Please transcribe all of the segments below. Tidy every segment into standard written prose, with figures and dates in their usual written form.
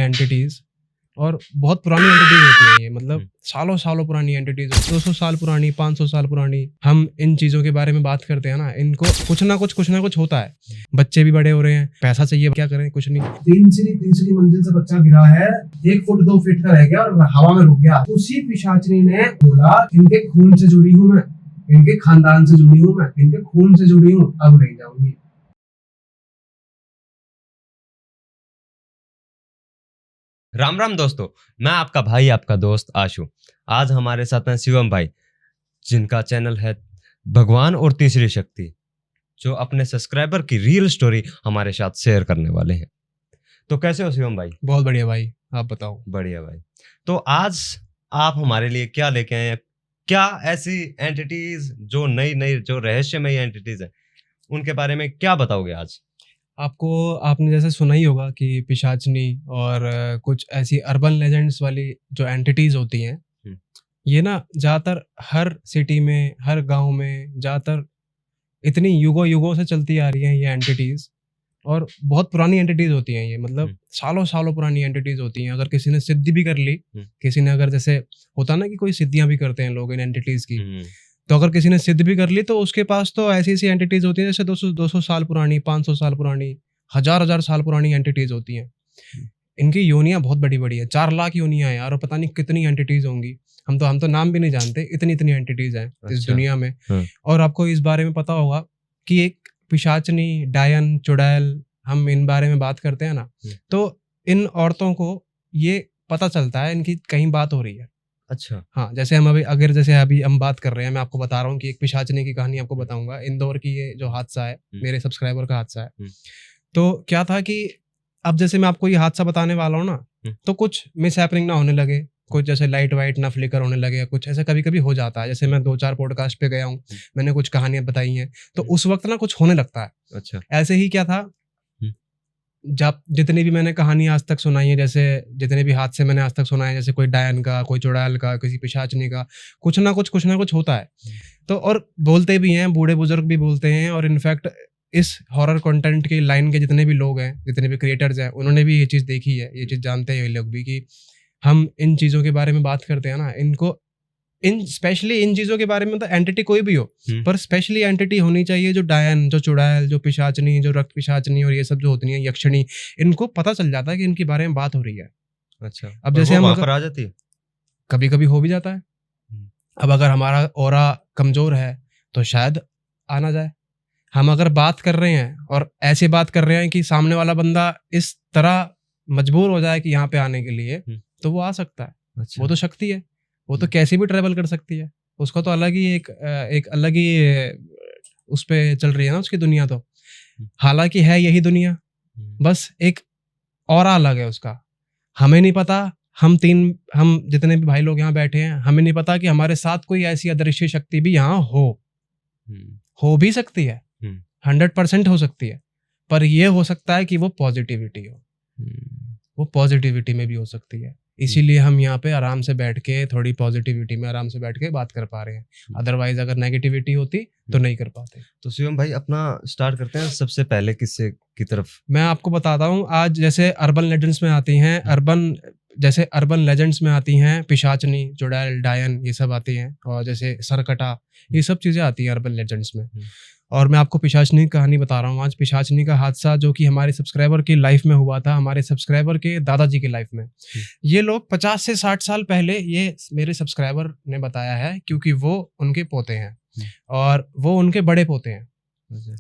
Entities, और बहुत पुरानी एंटिटीज होती हैं ये, मतलब सालों सालों पुरानी एंटिटीज, 200 साल पुरानी, 500 साल पुरानी। हम इन चीजों के बारे में बात करते हैं ना, इनको कुछ ना कुछ होता है। बच्चे भी बड़े हो रहे हैं, पैसा चाहिए, क्या करें, कुछ नहीं। तीसरी मंजिल से बच्चा गिरा है, 1 फुट 2 फीट का रह गया और हवा में रुक गया। उसी पिशाचनी ने बोला, इनके खून से जुड़ी हूँ मैं, इनके खानदान से जुड़ी हूँ मैं, इनके खून से जुड़ी हूँ, अब नहीं जाऊंगी। राम राम दोस्तों, मैं आपका भाई, आपका दोस्त आशु। आज हमारे साथ हैं शिवम भाई, जिनका चैनल है भगवान और तीसरी शक्ति, जो अपने सब्सक्राइबर की रियल स्टोरी हमारे साथ शेयर करने वाले हैं। तो कैसे हो शिवम भाई? बहुत बढ़िया भाई, आप बताओ। बढ़िया भाई। तो आज आप हमारे लिए क्या लेके आए हैं? क्या ऐसी एंटिटीज जो नई जो रहस्यमयी एंटिटीज है, उनके बारे में क्या बताओगे आज? आपने जैसे सुना ही होगा कि पिशाचनी और कुछ ऐसी अर्बन लेजेंड्स वाली जो एंटिटीज होती हैं, ये ना ज़्यादातर हर सिटी में, हर गांव में ज़्यादातर इतनी युगों से चलती आ रही हैं ये एंटिटीज, और बहुत पुरानी एंटिटीज होती हैं ये, मतलब सालों सालों पुरानी एंटिटीज होती हैं। अगर किसी ने सिद्धि भी कर ली, किसी ने अगर, जैसे होता ना कि कोई सिद्धियां भी करते हैं लोग इन एंटिटीज की, तो अगर किसी ने सिद्ध भी कर ली तो उसके पास तो ऐसी ऐसी एंटिटीज होती हैं जैसे 200 साल पुरानी, 500 साल पुरानी, हजार साल पुरानी एंटिटीज होती हैं। इनकी योनियां बहुत बड़ी बड़ी है, 4 लाख योनियां हैं यार, और पता नहीं कितनी एंटिटीज होंगी। हम तो नाम भी नहीं जानते, इतनी एंटिटीज हैं इस दुनिया में। और आपको इस बारे में पता होगा कि एक पिशाचनी, डायन, चुड़ैल, हम इन बारे में बात करते हैं ना, तो इन औरतों को ये पता चलता है इनकी कहीं बात हो रही है। अच्छा। हाँ, जैसे अभी हम बात कर रहे हैं, मैं आपको बता रहा हूँ कि एक पिशाचनी की कहानी आपको बताऊंगा। इंदौर की ये जो हादसा है, मेरे सब्सक्राइबर का हादसा है। तो क्या था कि अब जैसे मैं आपको ये हादसा बताने वाला हूँ ना, तो कुछ मिस हैपनिंग ना होने लगे, कुछ जैसे लाइट वाइट ना फ्लिकर होने लगे, कुछ ऐसे कभी कभी हो जाता है। जैसे मैं 2-4 पॉडकास्ट पे गया हूँ, मैंने कुछ कहानियां बताई हैं, तो उस वक्त ना कुछ होने लगता है। अच्छा। ऐसे ही क्या था, जब जितनी भी मैंने कहानी आज तक सुनाई है, जैसे जितने भी हादसे मैंने आज तक सुनाए, जैसे कोई डायन का, कोई चुड़ैल का, किसी पिशाचनी का, कुछ ना कुछ होता है। तो और बोलते भी हैं, बूढ़े बुजुर्ग भी बोलते हैं, और इनफैक्ट इस हॉरर कंटेंट की लाइन के जितने भी लोग हैं, जितने भी क्रिएटर्स हैं, उन्होंने भी ये चीज़ देखी है, ये चीज़ जानते हैं ये लोग भी, कि हम इन चीज़ों के बारे में बात करते हैं ना, इनको स्पेशली इन चीज़ों के बारे में, तो एंटिटी कोई भी हो, पर स्पेशली एंटिटी होनी चाहिए जो डायन, जो चुड़ैल, जो पिशाचनी, जो रक्त पिशाचनी और ये सब जो होती है, यक्षिणी, इनको पता चल जाता है कि इनके बारे में बात हो रही है। अच्छा। अब जैसे हम पर आ जाती है, कभी कभी हो भी जाता है। अब अगर हमारा ऑरा कमजोर है तो शायद आना जाए। हम अगर बात कर रहे हैं और ऐसे बात कर रहे हैं कि सामने वाला बंदा इस तरह मजबूर हो जाए कि यहाँ पे आने के लिए, तो वो आ सकता है। अच्छा। वो तो शक्ति है, वो तो कैसे भी ट्रेवल कर सकती है, उसका तो अलग ही एक अलग ही उस पे चल रही है ना उसकी दुनिया। तो हालांकि है यही दुनिया, बस एक ऑरा अलग है उसका। हमें नहीं पता, हम जितने भी भाई लोग यहाँ बैठे हैं, हमें नहीं पता कि हमारे साथ कोई ऐसी अदृश्य शक्ति भी यहाँ हो भी सकती है, 100% हो सकती है, पर ये हो सकता है कि वो पॉजिटिविटी हो, वो पॉजिटिविटी में भी हो सकती है। इसीलिए हम यहाँ पे आराम से बैठ के, थोड़ी पॉजिटिविटी में आराम से बैठ के बात कर पा रहे हैं। अदरवाइज अगर नेगेटिविटी होती तो नहीं कर पाते। तो शिवम भाई, अपना स्टार्ट करते हैं सबसे पहले किससे की तरफ। मैं आपको बताता हूँ आज, जैसे अर्बन लेजेंड्स में आती हैं, अर्बन लेजेंड्स में आती हैं पिशाचनी, चुड़ैल, डायन, ये सब आती हैं, और जैसे सरकटा, ये सब चीज़ें आती हैं अर्बन लेजेंड्स में। और मैं आपको पिशाचनी की कहानी बता रहा हूँ आज। पिशाचनी का हादसा जो कि हमारे सब्सक्राइबर की लाइफ में हुआ था, हमारे सब्सक्राइबर के दादाजी की लाइफ में। ये लोग 50 से 60 साल पहले, ये मेरे सब्सक्राइबर ने बताया है, क्योंकि वो उनके पोते हैं और वो उनके बड़े पोते हैं।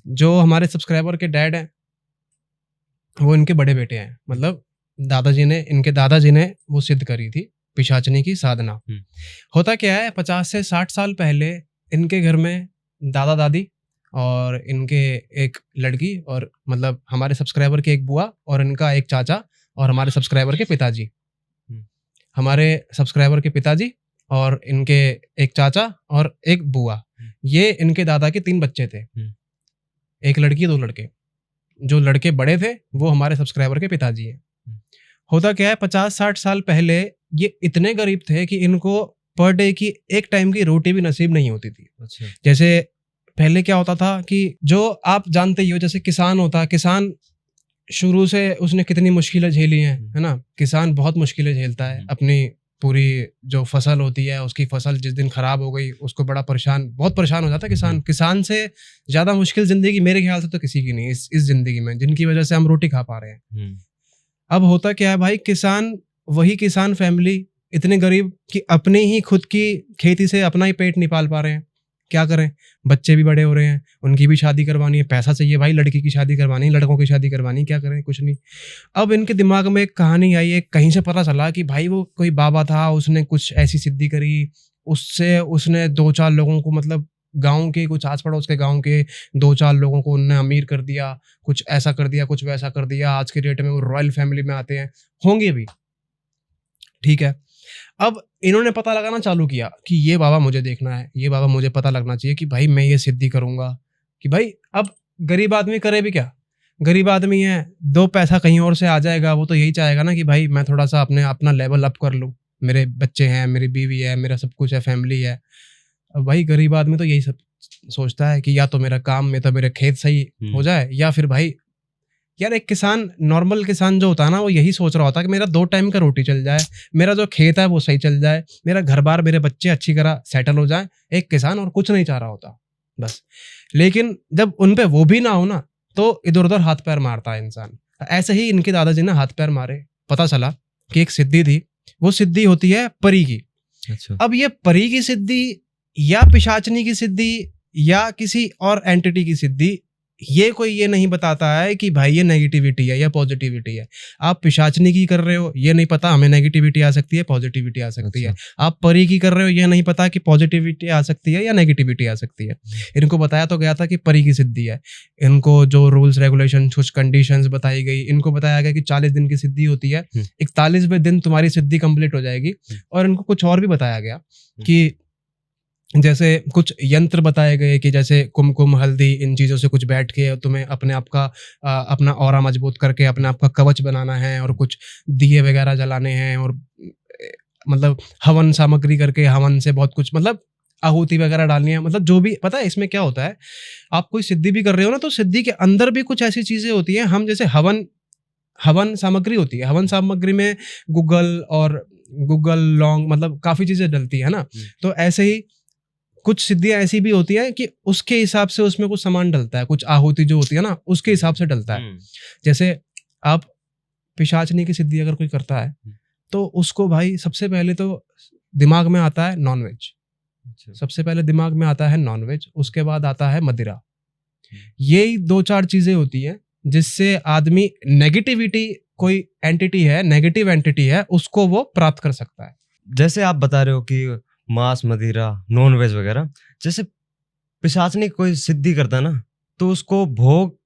जो हमारे सब्सक्राइबर के डैड हैं वो इनके बड़े बेटे हैं। मतलब इनके दादाजी ने वो सिद्ध करी थी पिशाचनी की साधना। होता क्या है, 50 से 60 साल पहले इनके घर में दादा दादी और इनके एक लड़की, और मतलब हमारे सब्सक्राइबर के एक बुआ और इनका एक चाचा, और हमारे सब्सक्राइबर के पिताजी, हमारे सब्सक्राइबर के पिताजी और इनके एक चाचा और एक बुआ, ये इनके दादा के 3 बच्चे थे, एक लड़की 2 लड़के। जो लड़के बड़े थे वो हमारे सब्सक्राइबर के पिताजी हैं। होता क्या है, 50-60 साल पहले ये इतने गरीब थे कि इनको पर डे की एक टाइम की रोटी भी नसीब नहीं होती थी। अच्छा। जैसे पहले क्या होता था कि जो आप जानते ही हो, जैसे किसान होता है, किसान शुरू से उसने कितनी मुश्किलें झेली हैं, है ना। किसान बहुत मुश्किलें झेलता है, अपनी पूरी जो फसल होती है उसकी फसल जिस दिन खराब हो गई उसको बड़ा बहुत परेशान हो जाता है किसान। किसान से ज़्यादा मुश्किल ज़िंदगी मेरे ख्याल से तो किसी की नहीं इस ज़िंदगी में, जिनकी वजह से हम रोटी खा पा रहे हैं। अब होता क्या है भाई, वही किसान फैमिली इतने गरीब कि अपनी ही खुद की खेती से अपना ही पेट नहीं पाल पा रहे हैं। क्या करें, बच्चे भी बड़े हो रहे हैं, उनकी भी शादी करवानी है, पैसा चाहिए भाई, लड़की की शादी करवानी है, लड़कों की शादी करवानी, क्या करें, कुछ नहीं। अब इनके दिमाग में एक कहानी आई, एक कहीं से पता चला कि भाई वो कोई बाबा था, उसने कुछ ऐसी सिद्धि करी, उससे उसने 2-4 लोगों को, मतलब गाँव के कुछ आस पड़ोस के गाँव के 2-4 लोगों को उन्होंने अमीर कर दिया, कुछ ऐसा कर दिया, कुछ वैसा कर दिया। आज के डेट में वो रॉयल फैमिली में आते हैं, होंगे भी, ठीक है। अब इन्होंने पता लगाना चालू किया कि ये बाबा मुझे देखना है, ये बाबा मुझे पता लगना चाहिए कि भाई मैं ये सिद्धि करूंगा। कि भाई अब गरीब आदमी करे भी क्या, गरीब आदमी है, 2 पैसा कहीं और से आ जाएगा, वो तो यही चाहेगा ना कि भाई मैं थोड़ा सा अपना लेवल अप कर लूँ, मेरे बच्चे हैं, मेरी बीवी है, मेरा सब कुछ है, फैमिली है। अब भाई गरीब आदमी तो यही सब सोचता है कि या तो मेरा काम में तो मेरे खेत सही हो जाए, या फिर भाई यार एक किसान, नॉर्मल किसान जो होता है ना, वो यही सोच रहा होता है कि मेरा 2 टाइम का रोटी चल जाए, मेरा जो खेत है वो सही चल जाए, मेरा घर बार, मेरे बच्चे अच्छी तरह सेटल हो जाए। एक किसान और कुछ नहीं चाह रहा होता बस। लेकिन जब उन पे वो भी ना हो ना, तो इधर उधर हाथ पैर मारता है इंसान। ऐसे ही इनके दादाजी ने हाथ पैर मारे, पता चला कि एक सिद्धि थी, वो सिद्धि होती है परी की। अच्छा। अब ये परी की सिद्धि या पिशाचनी की सिद्धि या किसी और एंटिटी की सिद्धि, ये कोई ये नहीं बताता है कि भाई ये नेगेटिविटी है या पॉजिटिविटी है। आप पिशाचनी की कर रहे हो, ये नहीं पता हमें नेगेटिविटी आ सकती है, पॉजिटिविटी आ सकती है। आप परी की कर रहे हो, ये नहीं पता कि पॉजिटिविटी आ सकती है या नेगेटिविटी आ सकती है। इनको बताया तो गया था कि परी की सिद्धि है। इनको जो रूल्स रेगुलेशन, कुछ कंडीशंस बताई गई, इनको बताया गया कि 40 दिन की सिद्धि होती है, 41वें दिन तुम्हारी सिद्धि कंप्लीट हो जाएगी। और इनको कुछ और भी बताया गया कि जैसे कुछ यंत्र बताए गए कि जैसे कुमकुम, हल्दी, इन चीज़ों से कुछ बैठ के तुम्हें अपने आप का अपना ऑरा मजबूत करके अपने आप का कवच बनाना है, और कुछ दिए वगैरह जलाने हैं, और मतलब हवन सामग्री करके हवन से बहुत कुछ, मतलब आहुति वगैरह डालनी है। मतलब जो भी पता है इसमें क्या होता है, आप कोई सिद्धि भी कर रहे हो ना, तो सिद्धि के अंदर भी कुछ ऐसी चीज़ें होती हैं। हम जैसे हवन सामग्री होती है, हवन सामग्री में गूगल लौंग, मतलब काफ़ी चीज़ें डलती है ना। तो ऐसे ही कुछ सिद्धियां ऐसी भी होती हैं कि उसके हिसाब से उसमें कुछ सामान डलता है, कुछ आहुति जो होती है ना उसके हिसाब से डलता है। जैसे आप पिशाचनी की सिद्धि अगर कोई करता है तो उसको भाई सबसे पहले तो दिमाग में आता है नॉनवेज, सबसे पहले दिमाग में आता है नॉनवेज, उसके बाद आता है मदिरा। यही 2-4 चीजें होती हैं जिससे आदमी नेगेटिविटी, कोई एंटिटी है, नेगेटिव एंटिटी है, उसको वो प्राप्त कर सकता है। जैसे आप बता रहे हो कि मांस, मदिरा, नॉन वेज वगैरह, जैसे पिशाचनी कोई सिद्धि करता है ना, तो उसको भोग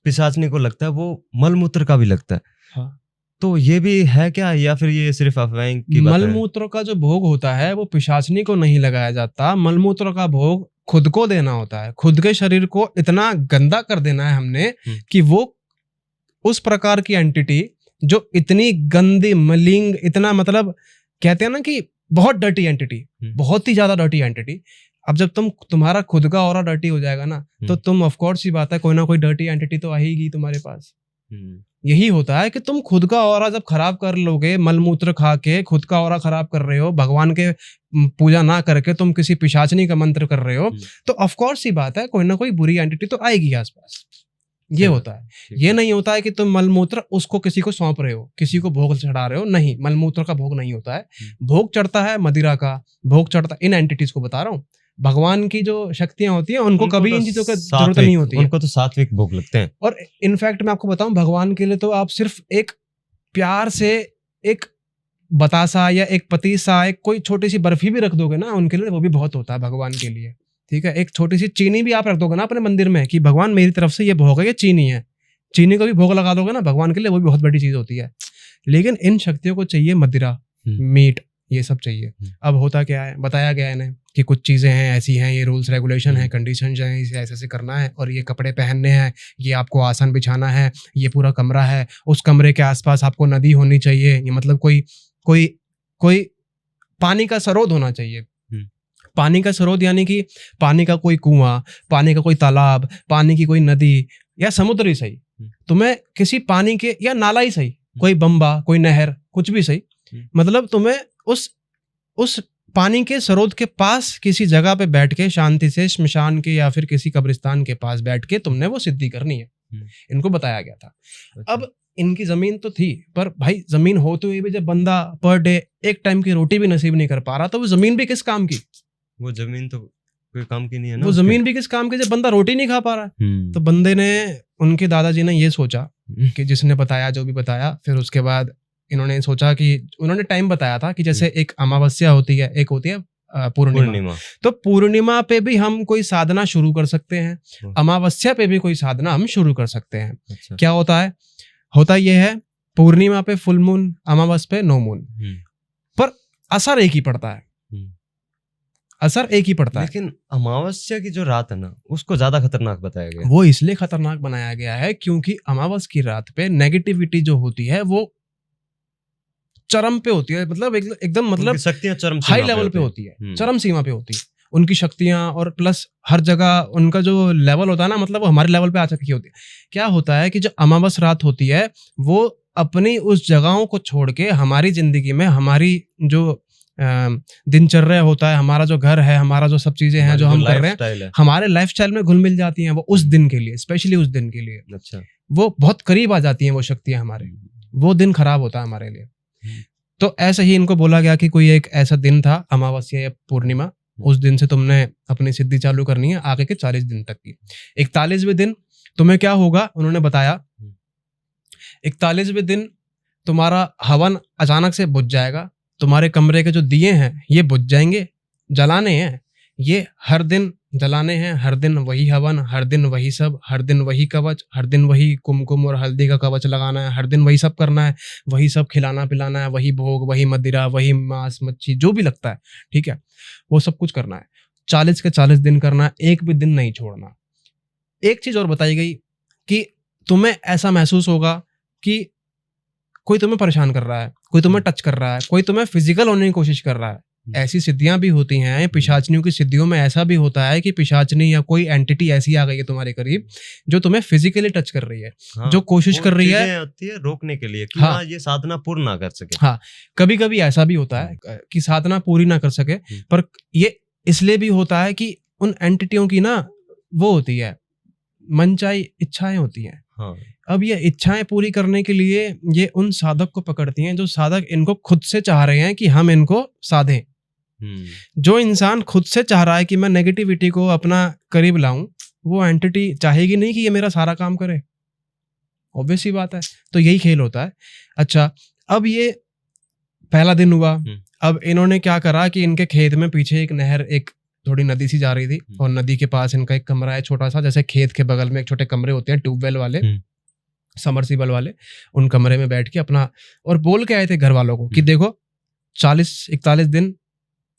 पिशाचनी को लगता है, वो मलमूत्र का भी लगता है। हाँ। तो ये भी है क्या, या फिर ये सिर्फ अफवाह की बात है? मलमूत्र का जो भोग होता है वो पिशाचनी को नहीं लगाया जाता। मलमूत्र का भोग खुद को देना होता है। खुद के शरीर को इतना गंदा कर देना है हमने कि वो उस प्रकार की एंटिटी जो इतनी गंदी, मलिंग, इतना, मतलब कहते हैं ना कि बहुत डर्टी एंटिटी, बहुत ही ज्यादा डर्टी एंटिटी। अब जब तुम्हारा खुद का ऑरा डर्टी हो जाएगा ना, तो तुम ऑफ कोर्स ही बात है कोई ना कोई डर्टी एंटिटी तो आएगी तुम्हारे पास। यही होता है कि तुम खुद का ऑरा जब खराब कर लोगे, मलमूत्र खा के खुद का ऑरा खराब कर रहे हो, भगवान के पूजा ना करके तुम किसी पिशाचनी का मंत्र कर रहे हो, तो ऑफ कोर्स ही बात है कोई ना कोई बुरी एंटिटी तो आएगी आसपास। ये होता है। ये नहीं होता है कि तुम मलमूत्र उसको किसी को सौंप रहे हो, किसी को भोग चढ़ा रहे हो, नहीं, मलमूत्र का भोग नहीं होता है। भोग चढ़ता है मदिरा का, भोग चढ़ता इन एंटिटीज को बता रहा हूँ। भगवान की जो शक्तियां होती हैं उनको कभी इन चीजों की जरूरत नहीं होती है। उनको तो सात्विक भोग लगते हैं। और इनफैक्ट मैं आपको बताऊं, भगवान के लिए तो आप सिर्फ एक प्यार से एक बतासा या एक पतीसा, एक कोई छोटी सी बर्फी भी रख दोगे ना उनके लिए, वो भी बहुत होता है भगवान के लिए। ठीक है, एक छोटी सी चीनी भी आप रख दोगे ना अपने मंदिर में कि भगवान मेरी तरफ से ये भोग है, ये चीनी है, चीनी को भी भोग लगा दोगे ना भगवान के लिए, वो भी बहुत बड़ी चीज होती है। लेकिन इन शक्तियों को चाहिए मदिरा, मीट, ये सब चाहिए। अब होता क्या है, बताया गया है इन्हें कि कुछ चीजें हैं ऐसी हैं, ये रूल्स रेगुलेशन है, कंडीशन है, इसे ऐसे ऐसे करना है, और ये कपड़े पहनने हैं, ये आपको आसन बिछाना है, ये पूरा कमरा है, उस कमरे के आसपास आपको नदी होनी चाहिए, ये मतलब कोई पानी का स्रोत होना चाहिए। पानी का स्रोत यानी कि पानी का कोई कुआं, पानी का कोई तालाब, पानी की कोई नदी, या समुद्र ही सही, हम्म। तुम्हें किसी पानी के या नाला ही सही, कोई बम्बा, कोई नहर, कुछ भी सही, मतलब तुम्हें उस पानी के स्रोत के पास किसी जगह पे बैठ के शांति से श्मशान के या फिर किसी कब्रिस्तान के पास बैठ के तुमने वो सिद्धि करनी है। इनको बताया गया था। अच्छा। अब इनकी जमीन तो थी, पर भाई जमीन होते हुए भी जब बंदा पर डे एक टाइम की रोटी भी नसीब नहीं कर पा रहा, तो वो जमीन भी किस काम की? वो जमीन तो कोई काम की नहीं है ना। वो जमीन भी किस काम की जब बंदा रोटी नहीं खा पा रहा है? तो बंदे ने, उनके दादाजी ने ये सोचा कि जिसने बताया, जो भी बताया, फिर उसके बाद इन्होंने सोचा कि उन्होंने टाइम बताया था कि जैसे एक अमावस्या होती है, एक होती है पूर्णिमा। तो पूर्णिमा पे भी हम कोई साधना शुरू कर सकते हैं, अमावस्या पे भी कोई साधना हम शुरू कर सकते हैं। अच्छा। क्या होता ये है, पूर्णिमा पे फुल मून, अमावस पे नो मून, पर असर एक ही पड़ता है, असर एक ही पड़ता है। लेकिन अमावस्या की जो रात है ना, उसको ज्यादा खतरनाक बताया गया। वो इसलिए खतरनाक बनाया गया है क्योंकि अमावस की रात पे नेगेटिविटी जो होती है वो चरम पे होती है, मतलब एकदम मतलब शक्तियां चरम हाई लेवल पे होती है, चरम सीमा पे होती है उनकी शक्तियां, और प्लस हर जगह उनका जो लेवल होता है ना, मतलब वो हमारे लेवल पे आ चुकी होती है। क्या होता है कि जो अमावस रात होती है वो अपनी उस जगहों को छोड़ के हमारी जिंदगी में, हमारी जो दिनचर्या होता है, हमारा जो घर है, हमारा जो सब चीजें हैं जो हम कर रहे हैं, हमारे लाइफस्टाइल में घुल मिल जाती हैं वो उस दिन के लिए, स्पेशली उस दिन के लिए। अच्छा। वो बहुत करीब आ जाती हैं वो शक्तियां हमारे, वो दिन खराब होता है हमारे लिए। तो ऐसे ही इनको बोला गया कि कोई एक ऐसा दिन था, अमावस्या या पूर्णिमा, उस दिन से तुमने अपनी सिद्धि चालू करनी है आगे के 40 दिन तक की। 41वें दिन तुम्हें क्या होगा, उन्होंने बताया 41वें दिन तुम्हारा हवन अचानक से बुझ जाएगा, तुम्हारे कमरे के जो दिए हैं ये बुझ जाएंगे, जलाने हैं, ये हर दिन जलाने हैं, हर दिन वही हवन, हर दिन वही सब, हर दिन वही कवच, हर दिन वही कुमकुम और हल्दी का कवच लगाना है, हर दिन वही सब करना है, वही सब खिलाना पिलाना है, वही भोग, वही मदिरा, वही मांस मच्छी जो भी लगता है, ठीक है, वो सब कुछ करना है। 40 के 40 दिन करना है, एक भी दिन नहीं छोड़ना। एक चीज और बताई गई कि तुम्हें ऐसा महसूस होगा कि कोई तुम्हें परेशान कर रहा है, कोई तुम्हें टच कर रहा है, कोई तुम्हें फिजिकल होने की कोशिश कर रहा है। ऐसी सिद्धियां भी होती हैं, पिशाचनियों की सिद्धियों में ऐसा भी होता है कि पिशाचनी या कोई एंटिटी ऐसी आ गई है तुम्हारे करीब जो तुम्हें फिजिकली टच कर रही है, हाँ, जो कोशिश कर रही है होती है रोकने के लिए कि हाँ, ये साधना पूर्ण ना कर सके। हाँ, कभी कभी ऐसा भी होता है कि साधना पूरी ना कर सके, पर ये इसलिए भी होता है कि उन एंटिटियों की ना वो होती है, मनचाही इच्छाएं होती हैं। हाँ। अब ये इच्छाएं पूरी करने के लिए ये उन साधक को पकड़ती हैं जो साधक इनको खुद से चाह रहे हैं कि हम इनको साधें। जो इंसान खुद से चाह रहा है कि मैं नेगेटिविटी को अपना करीब लाऊं, वो एंटिटी चाहेगी नहीं कि ये मेरा सारा काम करे, ऑब्वियस ही बात है। तो यही खेल होता है। अच्छा, अब ये पहला दिन हुआ। अब इन्होंने क्या करा कि इनके खेत में पीछे एक नहर, एक थोड़ी नदी सी जा रही थी, और नदी के पास इनका एक कमरा है छोटा सा, जैसे खेत के बगल में एक छोटे कमरे होते हैं ट्यूबवेल वाले, समरसीबल वाले, उन कमरे में बैठ के अपना, और बोल के आए थे घर वालों को कि देखो 40-41 दिन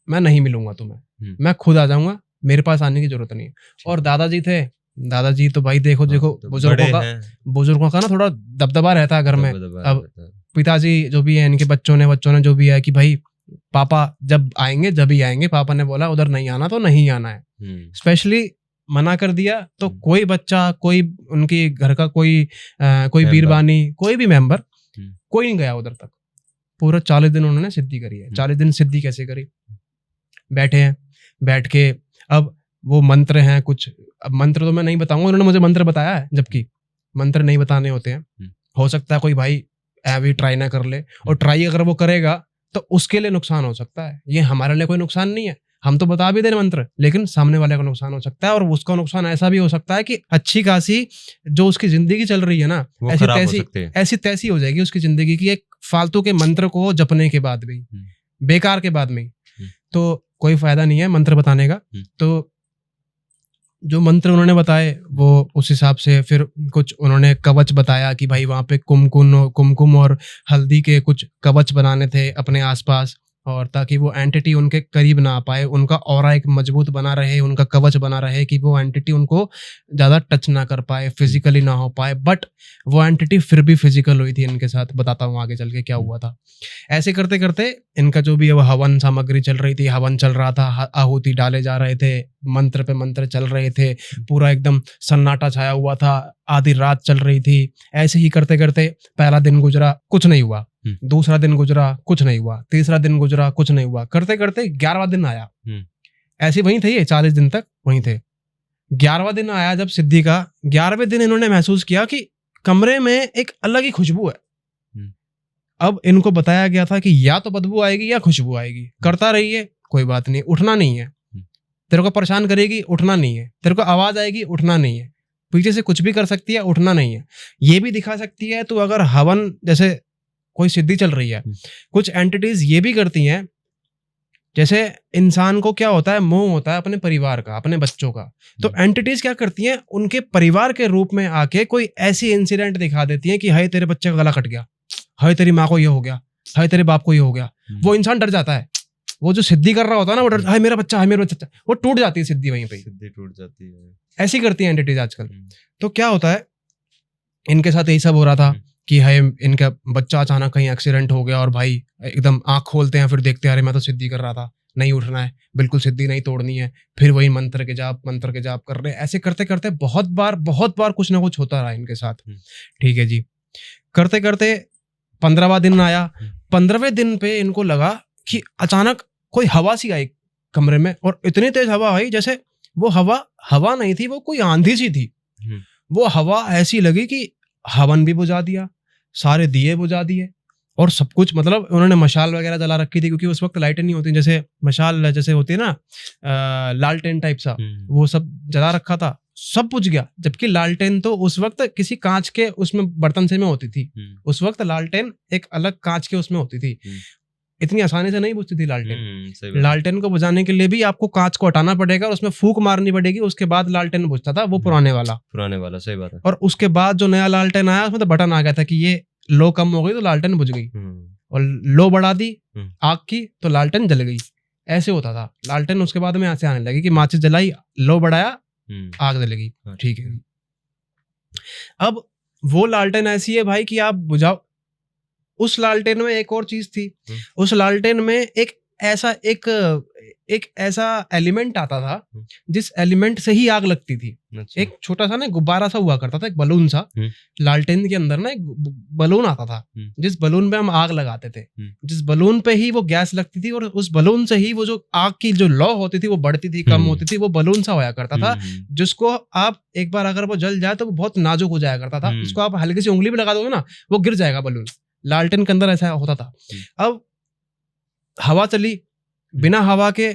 मैं नहीं मिलूंगा तुम्हें, मैं खुद आ जाऊंगा, मेरे पास आने की जरूरत नहीं है। और दादाजी थे, दादाजी तो भाई देखो तो बुजुर्गों का ना थोड़ा दबदबा रहता है घर में। अब पिताजी जो भी है, इनके बच्चों ने जो भी है कि भाई पापा जब आएंगे जब ही आएंगे, पापा ने बोला उधर नहीं आना तो नहीं आना है, स्पेशली मना कर दिया तो कोई बच्चा, कोई उनकी घर का कोई बीरबानी, कोई भी मेंबर, कोई नहीं गया उधर तक। पूरा 40 दिन उन्होंने सिद्धि करी है। 40 दिन सिद्धि कैसे करी? बैठे हैं, बैठ के अब वो मंत्र हैं कुछ, अब मंत्र तो मैं नहीं बताऊंगा, उन्होंने मुझे मंत्र बताया है, जबकि मंत्र नहीं बताने होते हैं। हो सकता है कोई भाई अभी ट्राई ना कर ले, और ट्राई अगर वो करेगा तो उसके लिए नुकसान हो सकता है। ये हमारे लिए कोई नुकसान नहीं है, हम तो बता भी दे मंत्र, लेकिन सामने वाले का नुकसान हो सकता है। और उसका नुकसान ऐसा भी हो सकता है कि अच्छी खासी जो उसकी जिंदगी चल रही है ना, ऐसी तैसी हो जाएगी उसकी जिंदगी की, एक फालतू के मंत्र को जपने के बाद भी, बेकार के बाद में, तो कोई फायदा नहीं है मंत्र बताने का। तो जो मंत्र उन्होंने बताए वो उस हिसाब से, फिर कुछ उन्होंने कवच बताया कि भाई वहाँ पे कुमकुम और हल्दी के कुछ कवच बनाने थे अपने आसपास, और ताकि वो एंटिटी उनके करीब ना आ पाए, उनका ऑरा एक मजबूत बना रहे, उनका कवच बना रहे कि वो एंटिटी उनको ज़्यादा टच ना कर पाए, फिजिकली ना हो पाए। बट वो एंटिटी फिर भी फिजिकल हुई थी इनके साथ, बताता हूँ आगे चल के क्या हुआ था। ऐसे करते करते इनका जो भी है वो हवन सामग्री चल रही थी, हवन चल रहा था, आहुति डाले जा रहे थे, मंत्र पे मंत्र चल रहे थे, पूरा एकदम सन्नाटा छाया हुआ था, आधी रात चल रही थी। ऐसे ही करते करते पहला दिन गुजरा, कुछ नहीं हुआ। दूसरा दिन गुजरा, कुछ नहीं हुआ। तीसरा दिन गुजरा, कुछ नहीं हुआ। करते करते 11वां दिन आया। ऐसे वहीं थे ये, 40 दिन तक वहीं थे। 11वां दिन आया जब सिद्धि का, 11वें दिन इन्होंने महसूस किया कि कमरे में एक अलग ही खुशबू है। अब इनको बताया गया था कि या तो बदबू आएगी या खुशबू आएगी, करता रहिए, कोई बात नहीं, उठना नहीं है। तेरे को परेशान करेगी, उठना नहीं है। तेरे को आवाज आएगी, उठना नहीं है। पीछे से कुछ भी कर सकती है, उठना नहीं है। ये भी दिखा सकती है। तो अगर हवन, जैसे कोई सिद्धि चल रही है, कुछ एंटिटीज ये भी करती हैं, जैसे इंसान को क्या होता है, मोह होता है अपने परिवार का, अपने बच्चों का। तो एंटिटीज क्या करती हैं, उनके परिवार के रूप में आके कोई ऐसी इंसिडेंट दिखा देती हैं कि हाय तेरे बच्चे का गला कट गया, हाय तेरी माँ को ये हो गया, हाय तेरे बाप को ये हो गया। वो इंसान डर जाता है। वो जो सिद्धि कर रहा होता है ना, वो डर, हाय मेरा बच्चा, हाय मेरा बच्चा, वो टूट जाती है सिद्धि, वहीं पे सिद्धि टूट जाती है। ऐसी करती है एंटिटीज आजकल। तो क्या होता है, इनके साथ यही सब हो रहा था कि हाय इनका बच्चा अचानक कहीं एक्सीडेंट हो गया और भाई एकदम आंख खोलते हैं, फिर देखते हैं अरे मैं तो सिद्धि कर रहा था, नहीं उठना है, बिल्कुल सिद्धि नहीं तोड़नी है। फिर वही मंत्र के जाप कर रहे हैं। ऐसे करते करते बहुत बार कुछ ना कुछ होता रहा इनके साथ। ठीक है जी। करते करते 15वां दिन आया। 15वें दिन पे इनको लगा कि अचानक कोई हवा सी आई कमरे में, और इतनी तेज हवा आई जैसे वो हवा नहीं थी, वो कोई आंधी सी थी। वो हवा ऐसी लगी कि हवन भी बुझा दिया, सारे दिए बुझा दिए और सब कुछ। मतलब उन्होंने मशाल वगैरह जला रखी थी, क्योंकि उस वक्त लाइटें नहीं होती, जैसे मशाल जैसे होती है ना, लालटेन टाइप सा, वो सब जला रखा था। सब बुझ गया। जबकि लालटेन तो उस वक्त किसी कांच के उसमें बर्तन से में होती थी। उस वक्त लालटेन एक अलग कांच के उसमें होती थी। इतनी आसानी से नहीं बुझती थी लालटेन। लालटेन को बुझाने के लिए भी आपको कांच को हटाना पड़ेगा और उसमें फूंक मारनी पड़ेगी, उसके बाद लालटेन बुझता था। वो पुराने वाला, सही बात है। और उसके बाद जो नया लालटेन आया, उसमें तो बटन आ गया था कि ये लो कम हो गई तो लालटेन बुझ गई, और लो बढ़ा दी आग की तो लालटेन जल गई। ऐसे होता था। लालटेन उसके बाद में ऐसे आने लगी कि माचिस जलाई, लो बढ़ाया, आग जलेगी। ठीक है। अब वो लालटेन ऐसी है भाई कि आप बुझाओ। उस लालटेन में एक और चीज थी। उस लालटेन में एक ऐसा एलिमेंट आता था जिस एलिमेंट से ही आग लगती थी। अच्छा। एक छोटा सा ना गुब्बारा सा हुआ करता था, एक बलून सा। लालटेन के अंदर ना एक बलून आता था, जिस बलून पे हम आग लगाते थे, जिस बलून पे ही वो गैस लगती थी, और उस बलून से ही वो जो आग की जो लौ होती थी वो बढ़ती थी, कम होती थी। वो बलून सा होया करता था, जिसको आप एक बार अगर वो जल जाए तो वो बहुत नाजुक हो जाया करता था। उसको आप हल्की सी उंगली भी लगा दोगे ना, वो गिर जाएगा बलून। लालटेन के अंदर ऐसा होता था। अब हवा चली, बिना हवा के,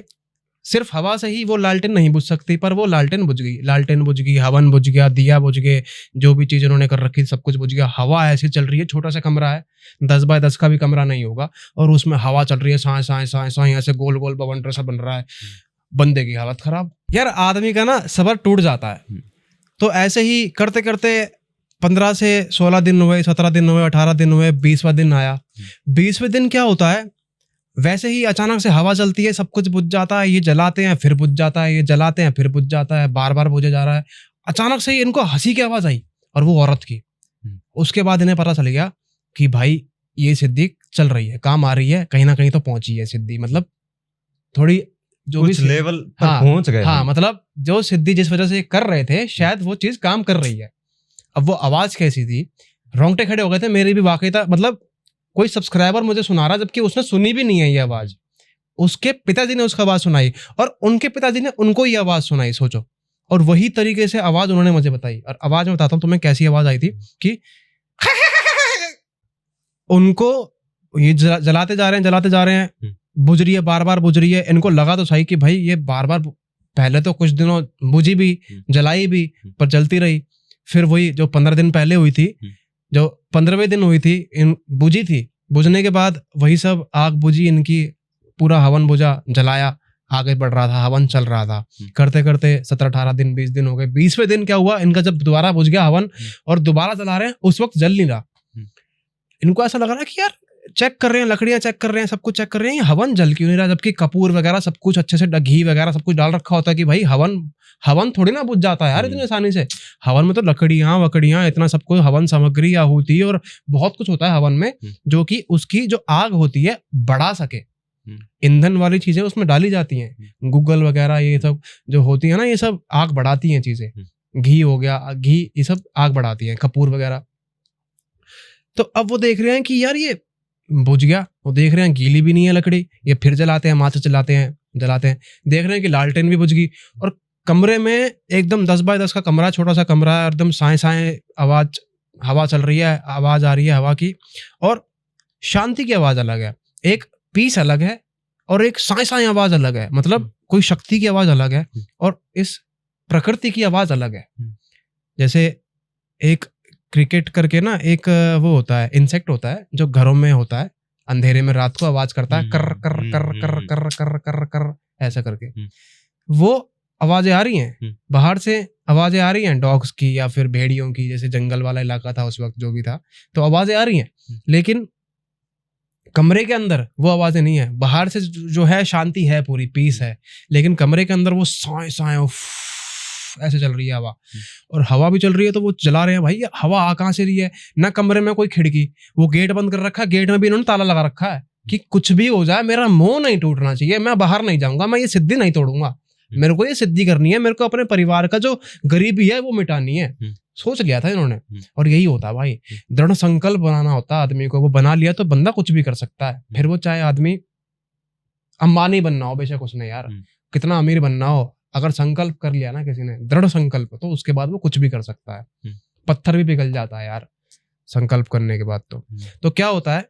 सिर्फ हवा से ही वो लालटेन नहीं बुझ सकती, पर वो लालटेन बुझ गई। लालटेन बुझ गई, हवन बुझ गया, दिया बुझ गए, जो भी चीज उन्होंने कर रखी सब कुछ बुझ गया। हवा ऐसी चल रही है, छोटा सा कमरा है, 10 बाय 10 का भी कमरा नहीं होगा, और उसमें हवा चल रही है, साए साए साए साए, ऐसे गोल गोल बवंडर सा बन रहा है। बंदे की हालत खराब। यार आदमी का ना सब्र टूट जाता है। तो ऐसे ही करते करते 15 से 16 दिन हुए, 17 दिन हुए, 18 दिन हुए, 20वां दिन आया। 20वें दिन क्या होता है, वैसे ही अचानक से हवा चलती है, सब कुछ बुझ जाता है। ये जलाते हैं फिर बुझ जाता है, ये जलाते हैं फिर बुझ जाता है, बार बार बुझे जा रहा है। अचानक से ही इनको हंसी की आवाज आई, और वो औरत की। उसके बाद इन्हें पता चल गया कि भाई ये सिद्धि चल रही है, काम आ रही है, कहीं ना कहीं तो पहुंची है सिद्धि। मतलब थोड़ी जो कुछ भी लेवल पर पहुंच गए। हाँ, मतलब जो सिद्धि जिस वजह से कर रहे थे, शायद वो चीज काम कर रही है। अब वो आवाज कैसी थी, रोंगटे खड़े हो गए थे मेरे भी वाकई था। मतलब कोई सब्सक्राइबर मुझे सुना रहा, जबकि उसने सुनी भी नहीं है ये आवाज। उसके पिताजी ने उसका आवाज सुनाई, और उनके पिताजी ने उनको ये आवाज सुनाई, सोचो। और वही तरीके से आवाज उन्होंने मुझे बताई। और आवाज में बताता हूँ तुम्हें कैसी आवाज आई थी कि उनको ये जलाते जा रहे हैं, बुझ रही है, बार बार बुझ रही है। इनको लगा तो सही कि भाई ये बार बार, पहले तो कुछ दिनों बुझी भी, जलाई भी, पर जलती रही। फिर वही जो 15 दिन पहले हुई थी, जो 15वें दिन हुई थी, इन बुझी थी। बुझने के बाद वही सब आग बुझी इनकी, पूरा हवन बुझा, जलाया, आगे बढ़ रहा था, हवन चल रहा था। करते करते 17-18 दिन, 20 दिन हो गए। 20वें दिन क्या हुआ, इनका जब दोबारा बुझ गया हवन और दोबारा जला रहे हैं, उस वक्त जल नहीं रहा। इनको ऐसा लग रहा है कि यार चेक कर रहे हैं, लकड़ियां चेक कर रहे हैं, सब कुछ चेक कर रहे हैं, हवन जल क्यों नहीं रहा, जबकि कपूर वगैरह सब कुछ अच्छे से घी वगैरह सब कुछ डाल रखा होता है कि भाई हवन थोड़ी ना बुझ जाता है यार इतनी आसानी से। हवन में तो लकड़ियां वकड़ियां इतना सब कुछ, हवन सामग्री आहुति और बहुत कुछ होता है हवन में, जो कि उसकी जो आग होती है बढ़ा सके। ईंधन वाली चीजें उसमें डाली जाती हैं, गूगल वगैरह ये सब जो होती है ना, ये सब आग बढ़ाती हैं चीजें। घी हो गया, घी ये सब आग बढ़ाती हैं, कपूर वगैरह। तो अब वो देख रहे हैं कि यार ये बुझ गया, वो देख रहे हैं गीली भी नहीं है लकड़ी, ये फिर जलाते हैं, माचिस जलाते हैं, देख रहे हैं कि लालटेन भी बुझ गई। और कमरे में एकदम 10 बाय 10 का कमरा, छोटा सा कमरा है, एकदम साए साए आवाज, हवा चल रही है, आवाज आ रही है हवा की, और शांति की आवाज अलग है, एक पीस अलग है, और एक साए साए आवाज अलग है, मतलब कोई शक्ति की आवाज अलग है, और इस प्रकृति की आवाज अलग है। जैसे एक क्रिकेट करके ना एक वो होता है, इंसेक्ट होता है जो घरों में होता है, अंधेरे में रात को आवाज करता है, कर कर कर कर कर कर कर कर ऐसा करके, वो आवाजें आ रही हैं बाहर से, आवाजें आ रही हैं डॉग्स की या फिर भेड़ियों की, जैसे जंगल वाला इलाका था उस वक्त जो भी था, तो आवाजें आ रही हैं, लेकिन कमरे के अंदर वो आवाजें नहीं है। बाहर से जो है शांति है, पूरी पीस है, लेकिन कमरे के अंदर वो साए साए ऐसे चल रही है हवा, और हवा भी चल रही है तो वो जला रहे हैं। भाई हवा आ कहाँ से रही है, ना कमरे में कोई खिड़की, वो गेट बंद कर रखा है, गेट में भी इन्होंने ताला लगा रखा है कि कुछ भी हो जाए मेरा मोह नहीं टूटना चाहिए, मैं बाहर नहीं जाऊंगा, मैं ये सिद्धि नहीं तोड़ूंगा, मेरे को ये सिद्धि करनी है, मेरे को अपने परिवार का जो गरीबी है वो मिटानी है। सोच लिया था इन्होंने, और यही होता है भाई, दृढ़ संकल्प बनाना होता है आदमी को, वो बना लिया तो बंदा कुछ भी कर सकता है। फिर वो चाहे आदमी अंबानी बनना हो, बेशक उसने यार कितना अमीर बनना हो, अगर संकल्प कर लिया ना किसी ने, दृढ़ संकल्प, तो उसके बाद वो कुछ भी कर सकता है। पत्थर भी पिघल जाता है यार संकल्प करने के बाद। तो क्या होता है,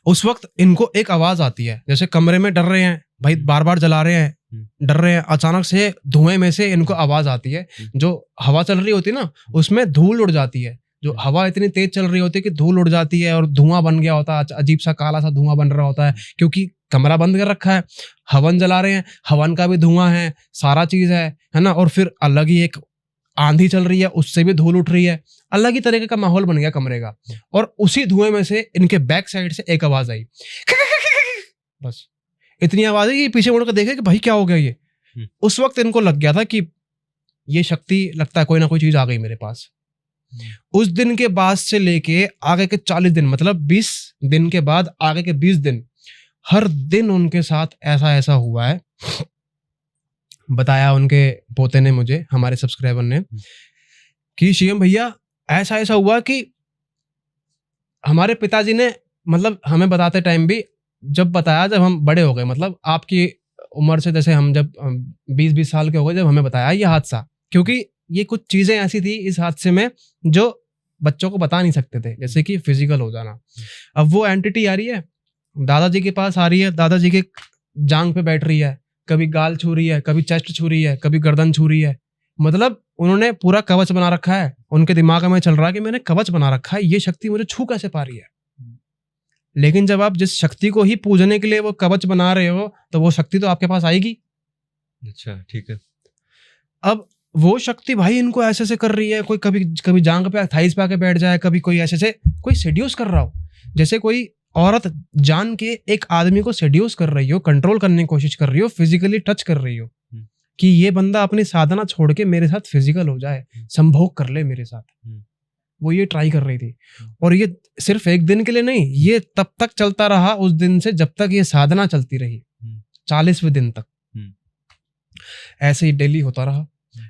उस वक्त इनको एक आवाज आती है, जैसे कमरे में डर रहे हैं भाई, बार बार जला रहे हैं, डर रहे हैं, अचानक से धुएं में से इनको आवाज आती है, जो हवा चल रही होती है ना उसमें धूल उड़ जाती है, जो हवा इतनी तेज चल रही होती है कि धूल उड़ जाती है और धुआं बन गया होता है, अजीब सा काला सा धुआं बन रहा होता है, क्योंकि कमरा बंद कर रखा है, हवन जला रहे हैं, हवन का भी धुआं है, सारा चीज है ना, और फिर अलग ही एक आंधी चल रही है, उससे भी धूल उठ रही है, अलग ही तरीके का माहौल बन गया कमरे का। और उसी धुएं में से इनके बैक साइड से एक आवाज आई, बस इतनी आवाज है कि पीछे मुड़कर देखे कि भाई क्या हो गया ये। उस वक्त इनको लग गया था कि ये शक्ति, लगता है कोई ना कोई चीज आ गई मेरे पास। उस दिन के बाद से लेके आगे के 40 दिन, मतलब 20 दिन के बाद आगे के 20 दिन, हर दिन उनके साथ ऐसा ऐसा हुआ है। बताया उनके पोते ने मुझे, हमारे सब्सक्राइबर ने, कि शिवम भैया ऐसा ऐसा हुआ कि हमारे पिताजी ने, मतलब हमें बताते टाइम भी जब बताया, जब हम बड़े हो गए, मतलब आपकी उम्र से, जैसे हम जब 20-20 साल के हो गए, जब हमें बताया ये हादसा, क्योंकि ये कुछ चीजें ऐसी थी इस हादसे में जो बच्चों को बता नहीं सकते थे, जैसे कि फिजिकल हो जाना। अब वो एंटिटी आ रही है, दादाजी के पास आ रही है, दादाजी के जांग पे बैठ रही है, कभी गाल छू रही है, कभी चेस्ट छू रही है, कभी गर्दन छू रही है, मतलब उन्होंने पूरा कवच बना रखा है, उनके दिमाग में चल रहा है कि मैंने कवच बना रखा है, ये शक्ति मुझे छू कैसे पा रही है। लेकिन जब आप जिस शक्ति को ही पूजने के लिए वो कवच बना रहे हो, तो वो शक्ति तो आपके पास आएगी। अच्छा, ठीक है। अब वो शक्ति भाई इनको ऐसे से कर रही है, कोई कभी जांग पे, थाइस पे आके बैठ जाए, कभी कोई ऐसे से कोई सेड्यूस कर रहा हो, जैसे कोई औरत जान के एक आदमी को सेड्यूस कर रही हो, कंट्रोल करने की कोशिश कर रही हो, फिजिकली टच कर रही हो, कि ये बंदा अपनी साधना छोड़ के मेरे साथ फिजिकल हो जाए, संभोग कर ले मेरे साथ। वो ये ट्राई कर रही थी, और ये सिर्फ एक दिन के लिए नहीं, ये तब तक चलता रहा, उस दिन से जब तक ये साधना चलती रही, 40वें दिन तक ऐसे ही डेली होता रहा।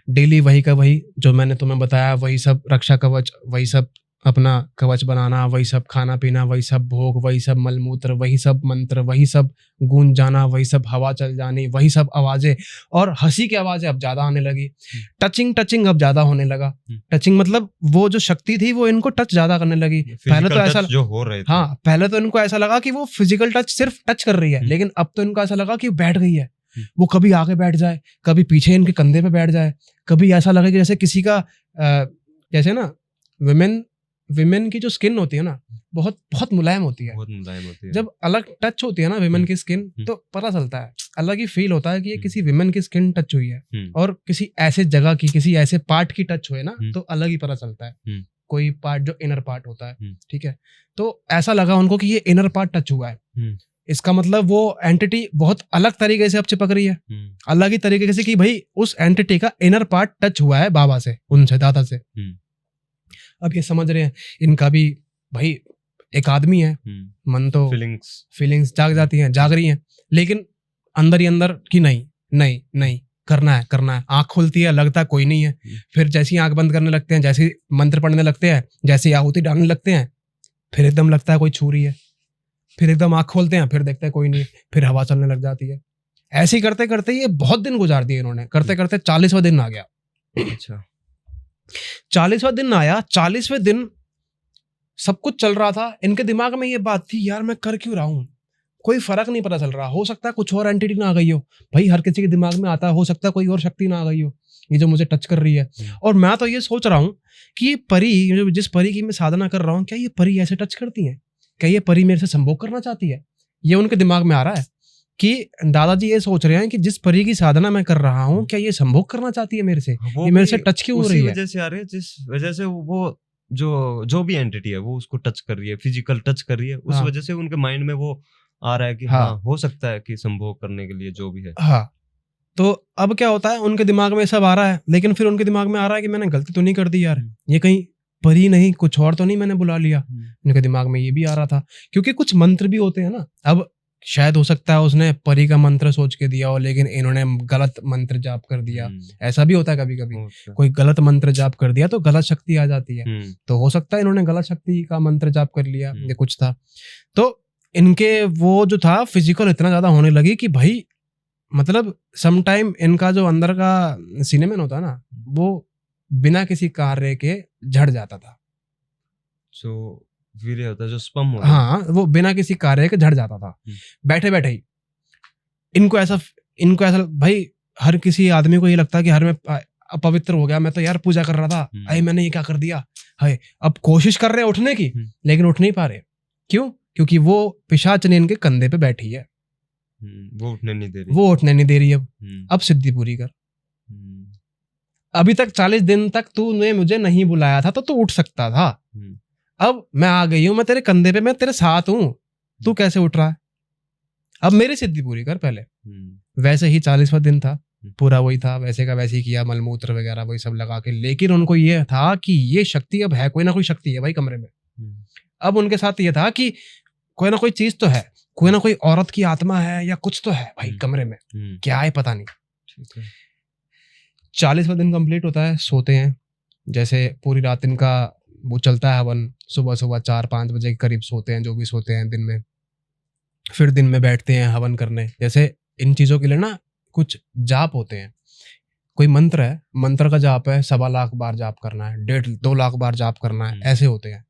डेली वही का वही, जो मैंने तुम्हें बताया, वही सब रक्षा कवच, वही सब अपना कवच बनाना, वही सब खाना पीना, वही सब भोग, वही सब मलमूत्र, वही सब मंत्र, वही सब गूंज जाना, वही सब हवा चल जानी, वही सब आवाजें, और हंसी की आवाजें अब ज्यादा आने लगी, टचिंग अब ज्यादा होने लगा। टचिंग मतलब वो जो शक्ति थी वो इनको टच ज्यादा करने लगी। पहले तो ऐसा जो हो रहे थे, हाँ, पहले तो इनको ऐसा लगा कि वो फिजिकल टच सिर्फ टच कर रही है, लेकिन अब तो इनको ऐसा लगा कि बैठ गई है, वो कभी आगे बैठ जाए, कभी पीछे इनके कंधे पे बैठ जाए, कभी ऐसा लगे कि जैसे किसी का जैसे ना विमेन की जो स्किन होती है ना, बहुत बहुत मुलायम होती है, बहुत मुलायम होती है। जब अलग टच होती है ना विमेन की स्किन, तो पता चलता है, अलग ही फील होता है कि ये किसी विमेन की स्किन टच हुई है, और किसी ऐसे जगह की, किसी ऐसे पार्ट की टच हुए ना, तो अलग ही पता चलता है। कोई पार्ट जो इनर पार्ट होता है, हम्म। ठीक है, तो ऐसा लगा उनको कि ये इनर पार्ट टच हुआ है। इसका मतलब वो एंटिटी बहुत अलग तरीके से अब चिपक रही है, अलग ही तरीके से, कि भाई उस एंटिटी का इनर पार्ट टच हुआ है बाबा से, उनसे, दादा से। अब ये समझ रहे हैं, इनका भी भाई एक आदमी है, मन तो फीलिंग्स जाग जाती हैं, जाग रही हैं, लेकिन अंदर ही अंदर कि नहीं नहीं नहीं करना है। आंख खुलती है, लगता है कोई नहीं है, फिर जैसे ही आंख बंद करने लगते हैं, जैसे ही मंत्र पढ़ने लगते हैं, जैसे ही आहुति डालने लगते हैं, फिर एकदम लगता है कोई छू रही है, फिर एकदम आंख खोलते हैं, फिर देखते हैं कोई नहीं, फिर हवा चलने लग जाती है। ऐसे ही करते करते ये बहुत दिन गुजार दिए इन्होंने, करते करते 40वां दिन आ गया। अच्छा, 40वां दिन आया, 40वें दिन सब कुछ चल रहा था, इनके दिमाग में ये बात थी, यार मैं कर क्यों रहा हूँ, कोई फर्क नहीं पता चल रहा, हो सकता है कुछ और एंटिटी ना आ गई हो, भाई हर किसी के दिमाग में आता है, हो सकता है कोई और शक्ति ना आ गई हो, ये जो मुझे टच कर रही है। और मैं तो ये सोच रहा हूँ कि ये परी, जिस परी की मैं साधना कर रहा हूँ, क्या ये परी ऐसे टच करती है, क्या ये परी मेरे से संभोग करना चाहती है, ये उनके दिमाग में आ रहा है कि दादाजी ये सोच रहे हैं कि जिस परी की साधना मैं कर रहा हूँ, क्या ये संभोग करना चाहती है मेरे से, ये मेरे से टच क्यों हो रही है, वजह से आ रहे हैं जिस वजह से वो जो भी एंटिटी है वो उसको टच कर रही है, फिजिकल टच कर रही है, उस वजह से उनके माइंड में वो आ रहा है कि हाँ हो सकता है कि संभोग करने के लिए जो भी है। हाँ, तो अब क्या होता है, उनके दिमाग में सब आ रहा है, लेकिन फिर उनके दिमाग में आ रहा है कि मैंने गलती तो नहीं कर दी यार, ये कहीं परी नहीं कुछ और तो नहीं मैंने बुला लिया। उनके दिमाग में ये भी आ रहा था, क्योंकि कुछ मंत्र भी होते हैं ना, अब शायद हो सकता है उसने परी का मंत्र सोच के दिया हो, लेकिन इन्होंने गलत मंत्र जाप कर दिया, ऐसा भी होता है कभी कभी, कोई गलत मंत्र जाप कर दिया तो गलत शक्ति आ जाती है, तो हो सकता है इन्होंने गलत शक्ति का मंत्र जाप कर लिया, ये कुछ था। तो इनके वो जो था फिजिकल इतना ज्यादा होने लगी कि भाई मतलब समटाइम इनका जो अंदर का सिनेमन होता है ना, वो बिना किसी कार्य के झड़ जाता था, जो वीर्य होता है, जो स्पर्म होता है, हाँ वो बिना किसी कार्य के झड़ जाता था, बैठे बैठे ही। इनको ऐसा भाई हर किसी आदमी को ये लगता है कि हर में अपवित्र हो गया, मैं तो यार पूजा कर रहा था, अरे मैंने ये क्या कर दिया है, अब कोशिश कर रहे हैं उठने की, लेकिन उठ नहीं पा रहे, क्यों, क्योंकि वो पिशाचनी इनके कंधे पे बैठी है, वो उठने नहीं दे रही, अब सिद्धि पूरी कर, अभी तक 40 दिन तक तूने मुझे नहीं बुलाया था तो तू उठ सकता था, अब मैं आ गई हूं, मैं तेरे कंधे पे, मैं तेरे साथ हूं, तू कैसे उठ रहा है, अब मेरी सिद्धि पूरी कर पहले। वैसे ही 40वां दिन था, पूरा वही था, वैसे का वैसे ही किया, मलमूत्र वगैरह वही सब लगा के, लेकिन उनको ये था कि ये शक्ति अब है, कोई ना कोई शक्ति है भाई कमरे में। अब उनके साथ ये था कि कोई ना कोई चीज तो है, कोई ना कोई औरत की आत्मा है या कुछ तो है भाई कमरे में, क्या है पता नहीं। 40वां दिन कंप्लीट होता है, सोते हैं, जैसे पूरी रात इनका वो चलता है हवन, सुबह 4-5 बजे के करीब सोते हैं, जो भी सोते हैं दिन में, फिर दिन में बैठते हैं हवन करने। जैसे इन चीजों के लिए ना कुछ जाप होते हैं, कोई मंत्र है, मंत्र का जाप है, 1.25 लाख बार जाप करना है, 1.5-2 लाख बार जाप करना है, ऐसे होते हैं।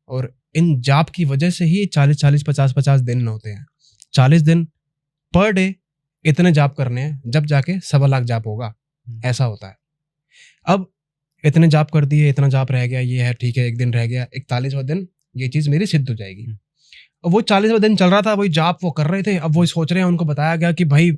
और इन जाप की वजह से ही 40-40, 50-50 दिन होते हैं, 40 दिन पर डे इतने जाप करने हैं, जब जाके 1.25 लाख जाप होगा, ऐसा होता है। अब इतने जाप कर दिए, इतना जाप रह गया, ये है ठीक है, एक दिन रह गया, 41वां दिन ये चीज मेरी सिद्ध हो जाएगी। वो 40वां दिन चल रहा था, वही जाप वो कर रहे थे, अब वो सोच रहे हैं, उनको बताया गया कि भाई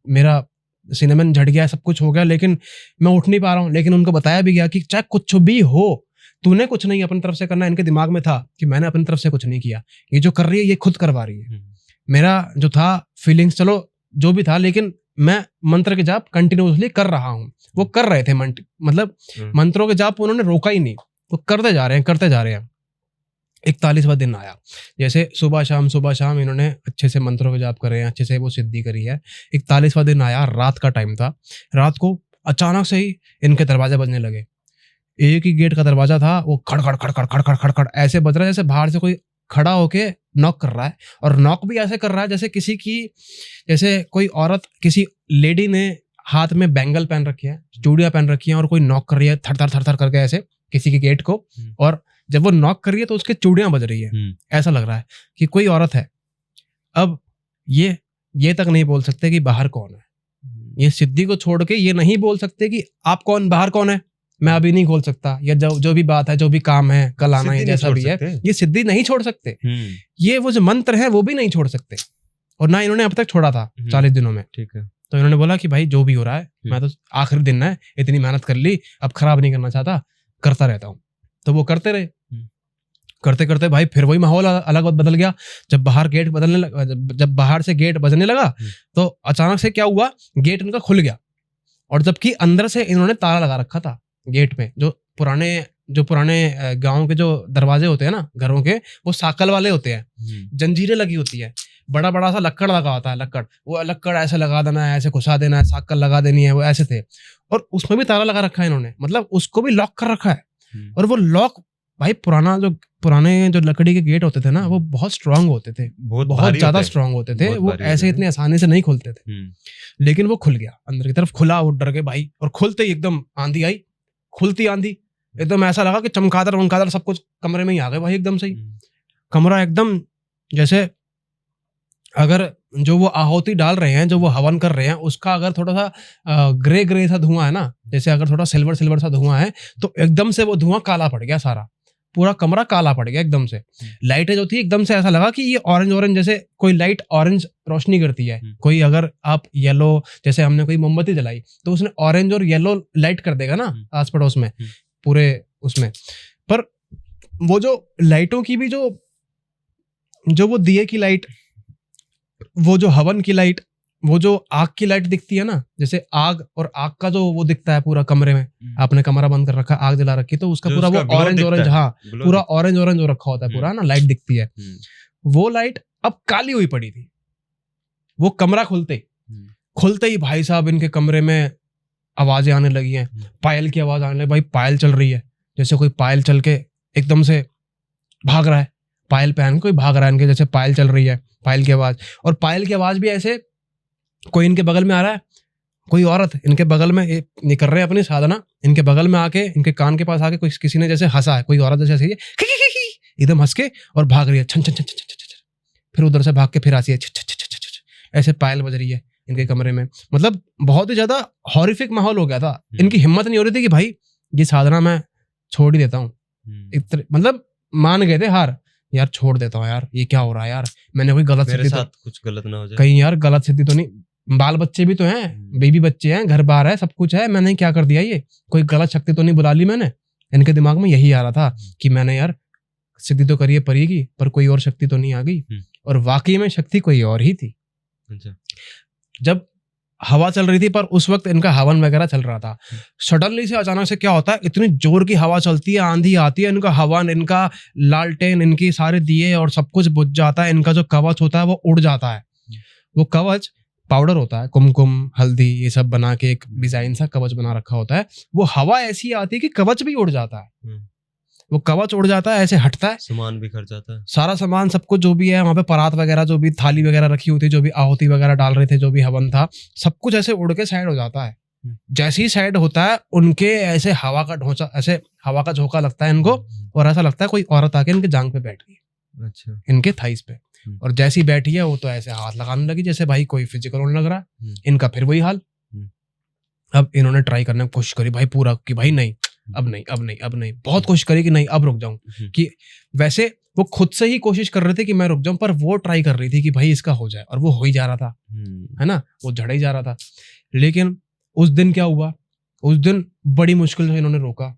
मेरा सिनेमन झड़ गया, सब कुछ हो गया, लेकिन मैं उठ नहीं पा रहा हूँ। लेकिन उनको बताया भी गया कि चाहे कुछ भी हो, तूने कुछ नहीं अपनी तरफ से करना। इनके दिमाग में था कि मैंने अपनी तरफ से कुछ नहीं किया, ये जो कर रही है ये खुद करवा रही है। मेरा जो था फीलिंग्स, चलो जो भी था, लेकिन मैं मंत्र के जाप कंटिन्यूसली कर रहा हूँ। वो कर रहे थे मतलब मंत्रों के जाप उन्होंने रोका ही नहीं, वो करते जा रहे हैं। 41वां दिन आया, जैसे सुबह शाम इन्होंने अच्छे से मंत्रों के जाप करे हैं, अच्छे से वो सिद्धि करी है। 41वां दिन आया, रात का टाइम था। रात को अचानक से ही इनके दरवाजे बजने लगे। एक ही गेट का दरवाजा था, वो खड़खड़ खड़खड़ खड़खड़ खड़खड़ ऐसे बज रहा है, जैसे बाहर से कोई खड़ा होके नॉक कर रहा है। और नॉक भी ऐसे कर रहा है जैसे कोई औरत, किसी लेडी ने हाथ में बैंगल पहन रखी है, चूड़ियां पहन रखी हैं, और कोई नॉक कर रही है थर थर करके ऐसे किसी के गेट को। और जब वो नॉक कर रही है तो उसके चूड़ियां बज रही है, ऐसा लग रहा है कि कोई औरत है। अब ये तक नहीं बोल सकते कि बाहर कौन है। ये सिद्धि को छोड़ के ये नहीं बोल सकते कि आप कौन, बाहर कौन है, मैं अभी नहीं खोल सकता। या जो भी बात है, जो भी काम है, कल आना है, जैसा भी है, ये सिद्धि नहीं छोड़ सकते। ये वो जो मंत्र है वो भी नहीं छोड़ सकते, और ना इन्होंने अब तक छोड़ा था 40 दिनों में। ठीक है। तो इन्होंने बोला कि भाई जो भी हो रहा है, मैं तो आखिरी दिन है, इतनी मेहनत कर ली, अब खराब नहीं करना चाहता, करता रहता हूँ। तो वो करते रहे। करते करते भाई फिर वही माहौल अलग बदल गया। जब बाहर गेट बदलने लगा, जब बाहर से गेट बजने लगा तो अचानक से क्या हुआ, गेट इनका खुल गया। और जबकि अंदर से इन्होंने ताला लगा रखा था गेट में। जो पुराने गांव के जो दरवाजे होते हैं ना घरों के, वो साकल वाले होते हैं, जंजीरें लगी होती है, बड़ा बड़ा सा लक्कड़ लगा होता है। वो लक्कड़ ऐसे लगा देना है, ऐसे घुसा देना है, साकल लगा देनी है, वो ऐसे थे। और उसमें भी ताला लगा रखा है इन्होंने, मतलब उसको भी लॉक कर रखा है। और वो लॉक भाई पुराने जो लकड़ी के गेट होते थे ना, वो बहुत स्ट्रांग होते थे, बहुत ज्यादा स्ट्रांग होते थे। वो ऐसे इतने आसानी से नहीं खुलते थे। लेकिन वो खुल गया, अंदर की तरफ खुला, वो डर गए भाई। और खुलते ही एकदम आंधी आई, खुलती आंधी एकदम ऐसा लगा कि चमकादड़ वमकादड़ सब कुछ कमरे में ही आ गए भाई एकदम से ही। कमरा एकदम जैसे अगर जो वो आहुति डाल रहे हैं, जो वो हवन कर रहे हैं, उसका अगर थोड़ा सा ग्रे सा धुआं है ना, जैसे अगर थोड़ा सिल्वर सा धुआं है, तो एकदम से वो धुआं काला पड़ गया, सारा पूरा कमरा काला पड़ गया एकदम से। लाइटें जो थी एकदम से ऐसा लगा कि ये ऑरेंज जैसे कोई लाइट ऑरेंज रोशनी करती है। कोई अगर आप येलो, जैसे हमने कोई मोमबत्ती जलाई तो उसने ऑरेंज और येलो लाइट कर देगा ना आस पड़ोस में पूरे उसमें। पर वो जो लाइटों की भी जो वो दिए की लाइट, वो जो हवन की लाइट, वो जो आग की लाइट दिखती है ना, जैसे आग और आग का जो वो दिखता है पूरा कमरे में, आपने कमरा बंद कर रखा, आग जला रखी, तो उसका पूरा वो ऑरेंज, हाँ पूरा ऑरेंज हो रखा होता है पूरा ना, लाइट दिखती है। वो लाइट अब काली हुई पड़ी थी। वो कमरा खुलते ही भाई साहब इनके कमरे में आवाजें आने लगी हैं, पायल की आवाज आने लगी। भाई पायल चल रही है, जैसे कोई पायल चल के एकदम से भाग रहा है, पायल पहन कोई भाग रहा है इनके, जैसे पायल चल रही है, पायल की आवाज। और पायल की आवाज भी ऐसे कोई इनके बगल में आ रहा है, कोई औरत इनके बगल में कर रहे हैं अपनी साधना, इनके बगल में आके इनके कान के पास आके कोई किसी ने जैसे हंसा है, कोई औरत जैसे एकदम हंस के और भाग रही है, छन छन छन छन छन, फिर उधर से भाग के फिर आती है, ऐसे पायल बज रही है इनके कमरे में। मतलब बहुत ही ज्यादा हॉरिफिक माहौल हो गया था। इनकी हिम्मत नहीं हो रही थी कि भाई ये साधना मैं छोड़ ही देता हूँ। मतलब मान गए थे हार, यार छोड़ देता हूँ यार, ये क्या हो रहा है यार, मैंने कोई गलत सिद्धि तो कुछ गलत ना हो जाए, कहीं यार गलत सिद्धि तो नहीं, बाल बच्चे भी तो हैं, बेबी बच्चे हैं, घर बार है, सब कुछ है, मैंने क्या कर दिया, ये कोई गलत शक्ति तो नहीं बुला ली मैंने। इनके दिमाग में यही आ रहा था कि मैंने यार सिद्धि तो करिए परी की, पर कोई और शक्ति तो नहीं आ गई। और वाकई में शक्ति कोई और ही थी। जब हवा चल रही थी, पर उस वक्त इनका हवन वगैरह चल रहा था, सडनली से अचानक से क्या होता है, इतनी जोर की हवा चलती है, आंधी आती है, इनका हवन, इनका लालटेन, इनकी सारे दिए और सब कुछ बुझ जाता है। इनका जो कवच होता है वो उड़ जाता है। वो कवच पाउडर होता है, कुमकुम हल्दी ये सब बना के एक डिजाइन सा कवच बना रखा होता है। वो हवा ऐसी आती है कि कवच भी उड़ जाता है। वो कवच उड़ जाता है, ऐसे हटता है, सामान बिखर जाता है, सारा सामान सब कुछ जो भी है वहां पे, परात वगैरह जो भी थाली वगैरह रखी होती है, जो भी आहुति वगैरह डाल रहे थे, जो भी हवन था, सब कुछ ऐसे उड़ के साइड हो जाता है। जैसे ही साइड होता है, उनके ऐसे हवा का ढोंचा, ऐसे हवा का झोंका लगता है इनको, और ऐसा लगता है कोई औरत आके इनके जांग पे बैठ गई, अच्छा, इनके थाइस पे। और जैसी बैठी है वो तो ऐसे हाथ लगाने लगी जैसे भाई कोई फिजिकल होने लग रहा है। इनका फिर वही हाल। अब इन्होंने ट्राई करने की कोशिश करी भाई पूरा, कि भाई नहीं अब नहीं, बहुत कोशिश करी कि नहीं अब रुक जाऊं। कि वैसे वो खुद से ही कोशिश कर रहे थे कि मैं रुक जाऊं, पर वो ट्राई कर रही थी कि भाई इसका हो जाए, और वो हो ही जा रहा था, है ना, वो झड़ ही जा रहा था। लेकिन उस दिन क्या हुआ, उस दिन बड़ी मुश्किल से इन्होंने रोका।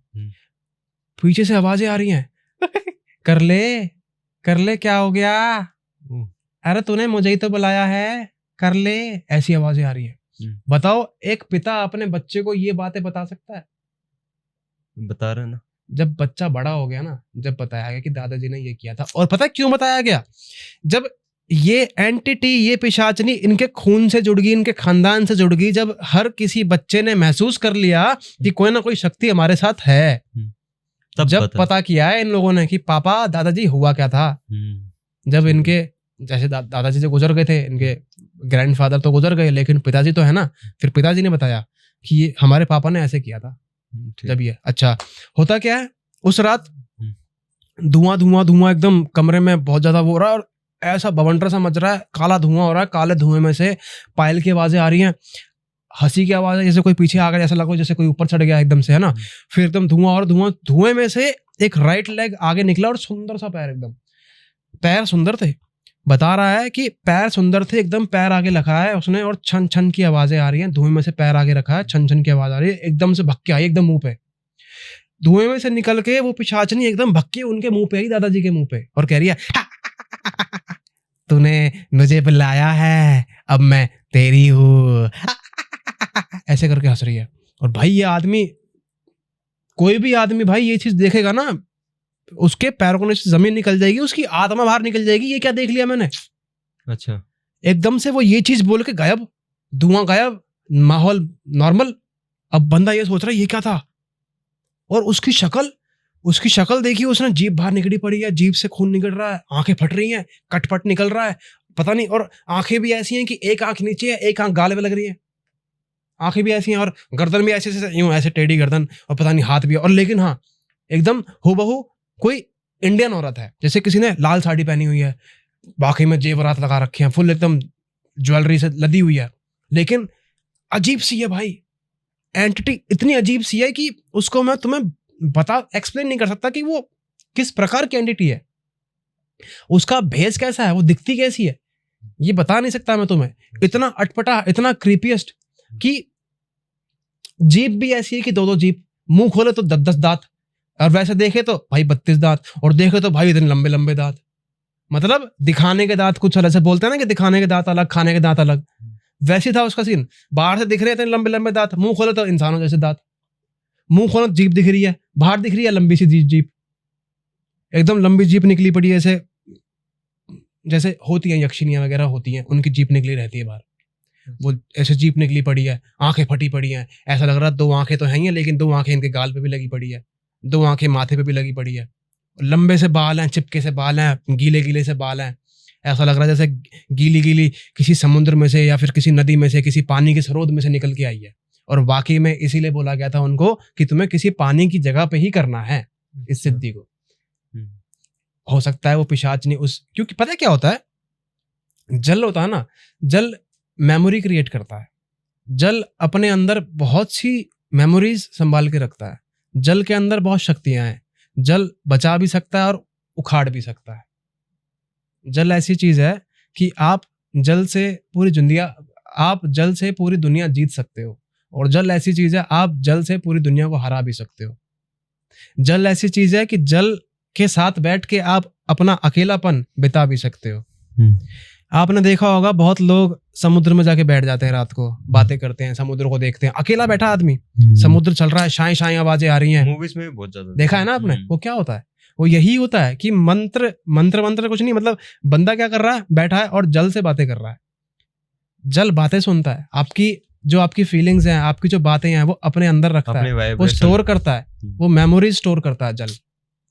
पीछे से आवाजें आ रही हैं, कर ले क्या हो गया, अरे तूने मुझे ही तो बुलाया है, कर ले, ऐसी आवाजें आ रही है। बताओ एक पिता अपने बच्चे को ये बातें बता सकता है? बता रहे ना। जब बच्चा बड़ा हो गया ना, जब बताया गया कि दादाजी ने ये किया था, और पता है क्यों बताया गया? जब ये एंटिटी, ये पिशाचनी इनके खून से जुड़ गई, इनके खानदान से जुड़ गई, जब हर किसी बच्चे ने महसूस कर लिया कि कोई ना कोई शक्ति हमारे साथ है, तब जब पता किया है इन लोगों ने कि पापा दादाजी हुआ क्या था। जब इनके जैसे दादाजी जो गुजर गए थे, इनके ग्रैंडफादर तो गुजर गए, लेकिन पिताजी तो है ना, फिर पिताजी ने बताया कि ये हमारे पापा ने ऐसे किया था। जब ये अच्छा होता क्या है, उस रात धुआं एकदम कमरे में बहुत ज्यादा वो हो रहा है, और ऐसा बवंडर सा मच रहा है, काला धुआं हो रहा है, काले धुएं में से पायल की आवाजें आ रही हैं, हंसी की आवाज है, जैसे कोई पीछे आ गया, जैसा लगा जैसे कोई ऊपर चढ़ गया एकदम से, है ना। फिर एकदम धुएं में से एक राइट लेग आगे निकला, और सुंदर सा पैर, एकदम पैर सुंदर थे, बता रहा है कि पैर सुंदर थे एकदम, पैर आगे रखा है उसने, और छन छन की आवाजें आ रही हैं, धुएं में से पैर आगे रखा है, छन छन की आवाज आ रही है, एकदम से भक्के आई एकदम मुंह पे। धुएं में से निकल के वो पिशाचनी एकदम भक्के उनके मुंह पे आई, दादाजी के मुंह पे, और कह रही है तूने मुझे बुलाया है, अब मैं तेरी हूँ। ऐसे करके हंस रही है। और भाई ये आदमी, कोई भी आदमी भाई ये चीज देखेगा ना, उसके पैरों के नीचे जमीन निकल जाएगी, उसकी आत्मा बाहर निकल जाएगी। ये क्या देख लिया मैंने। अच्छा, एकदम से वो ये चीज बोल के गायब, धुआं गायब, माहौल नॉर्मल। अब बंदा ये सोच रहा है ये क्या था, और उसकी शक्ल देखिए, उसने जीभ बाहर निकली पड़ी है, जीभ से खून निकल रहा है, आंखें फट रही हैं, कटपट निकल रहा है, पता नहीं। और आंखें भी ऐसी हैं कि एक आंख नीचे है, एक आंख गाल पे लग रही है, आंखें भी ऐसी हैं, और गर्दन भी ऐसे यूं ऐसे टेढ़ी गर्दन, और पता नहीं हाथ भी है। और लेकिन हाँ, एकदम हूबहू कोई इंडियन औरत है, जैसे किसी ने लाल साड़ी पहनी हुई है, बाकी में जेवरात लगा रखे हैं, फुल एकदम ज्वेलरी से लदी हुई है, लेकिन अजीब सी है भाई। एंटिटी इतनी अजीब सी है कि उसको मैं तुम्हें एक्सप्लेन नहीं कर सकता कि वो किस प्रकार की एंटिटी है, उसका भेष कैसा है, वो दिखती कैसी है, ये बता नहीं सकता मैं तुम्हें। इतना अटपटा, इतना क्रीपीएस्ट कि जीभ भी ऐसी है कि 2-2 जीभ, मुंह खोले तो 10-10 दांत, और वैसे देखे तो भाई 32 दांत, और देखे तो भाई इतने लंबे लंबे दांत। मतलब दिखाने के दांत कुछ अलग से बोलते हैं ना कि दिखाने के दांत अलग, खाने के दांत अलग, वैसे था उसका सीन। बाहर से दिख रहे थे लंबे लंबे दांत, मुंह खोले तो इंसानों जैसे दांत, मुंह खोलो जीभ दिख रही है, बाहर दिख रही है लंबी सी जीभ, एकदम लंबी जीभ निकली पड़ी है, ऐसे जैसे होती हैं यक्षिनियां वगैरह होती हैं, उनकी जीभ निकली रहती है बाहर, वो ऐसे जीभ निकली पड़ी है, आंखें फटी पड़ी हैं, ऐसा लग रहा है 2 आंखें तो हैं ही, लेकिन 2 आंखें इनके गाल पे भी लगी पड़ी है, 2 आंखें माथे पे भी लगी पड़ी है, लंबे से बाल हैं, चिपके से बाल हैं, गीले गीले से बाल हैं, ऐसा लग रहा है जैसे गीली गीली किसी समुद्र में से या फिर किसी नदी में से, किसी पानी के स्रोत में से निकल के आई है। और वाकई में इसीलिए बोला गया था उनको कि तुम्हें किसी पानी की जगह पे ही करना है इस सिद्धि को। हो सकता है वो पिशाचनी क्योंकि पता है क्या होता है, जल होता है ना, जल मेमोरी क्रिएट करता है, जल अपने अंदर बहुत सी मेमोरीज संभाल के रखता है, जल के अंदर बहुत शक्तियां हैं, जल बचा भी सकता है और उखाड़ भी सकता है। जल ऐसी चीज है कि आप जल से पूरी दुनिया जीत सकते हो, और जल ऐसी चीज है आप जल से पूरी दुनिया को हरा भी सकते हो। जल ऐसी चीज है कि जल के साथ बैठ के आप अपना अकेलापन बिता भी सकते हो। आपने देखा होगा बहुत लोग समुद्र में जाके बैठ जाते हैं, रात को बातें करते हैं, समुद्र को देखते हैं, अकेला बैठा आदमी, समुद्र चल रहा है, शाई शाई आवाजें आ रही हैं, मूवीज में भी बहुत ज्यादा देखा है ना आपने। वो क्या होता है, वो यही होता है कि मंत्र कुछ नहीं, मतलब बंदा क्या कर रहा है, बैठा है और जल से बातें कर रहा है। जल बातें सुनता है, आपकी फीलिंग्स हैं, आपकी जो बातें हैं वो अपने अंदर रखता है, वो स्टोर करता है, वो मेमोरी स्टोर करता है, जल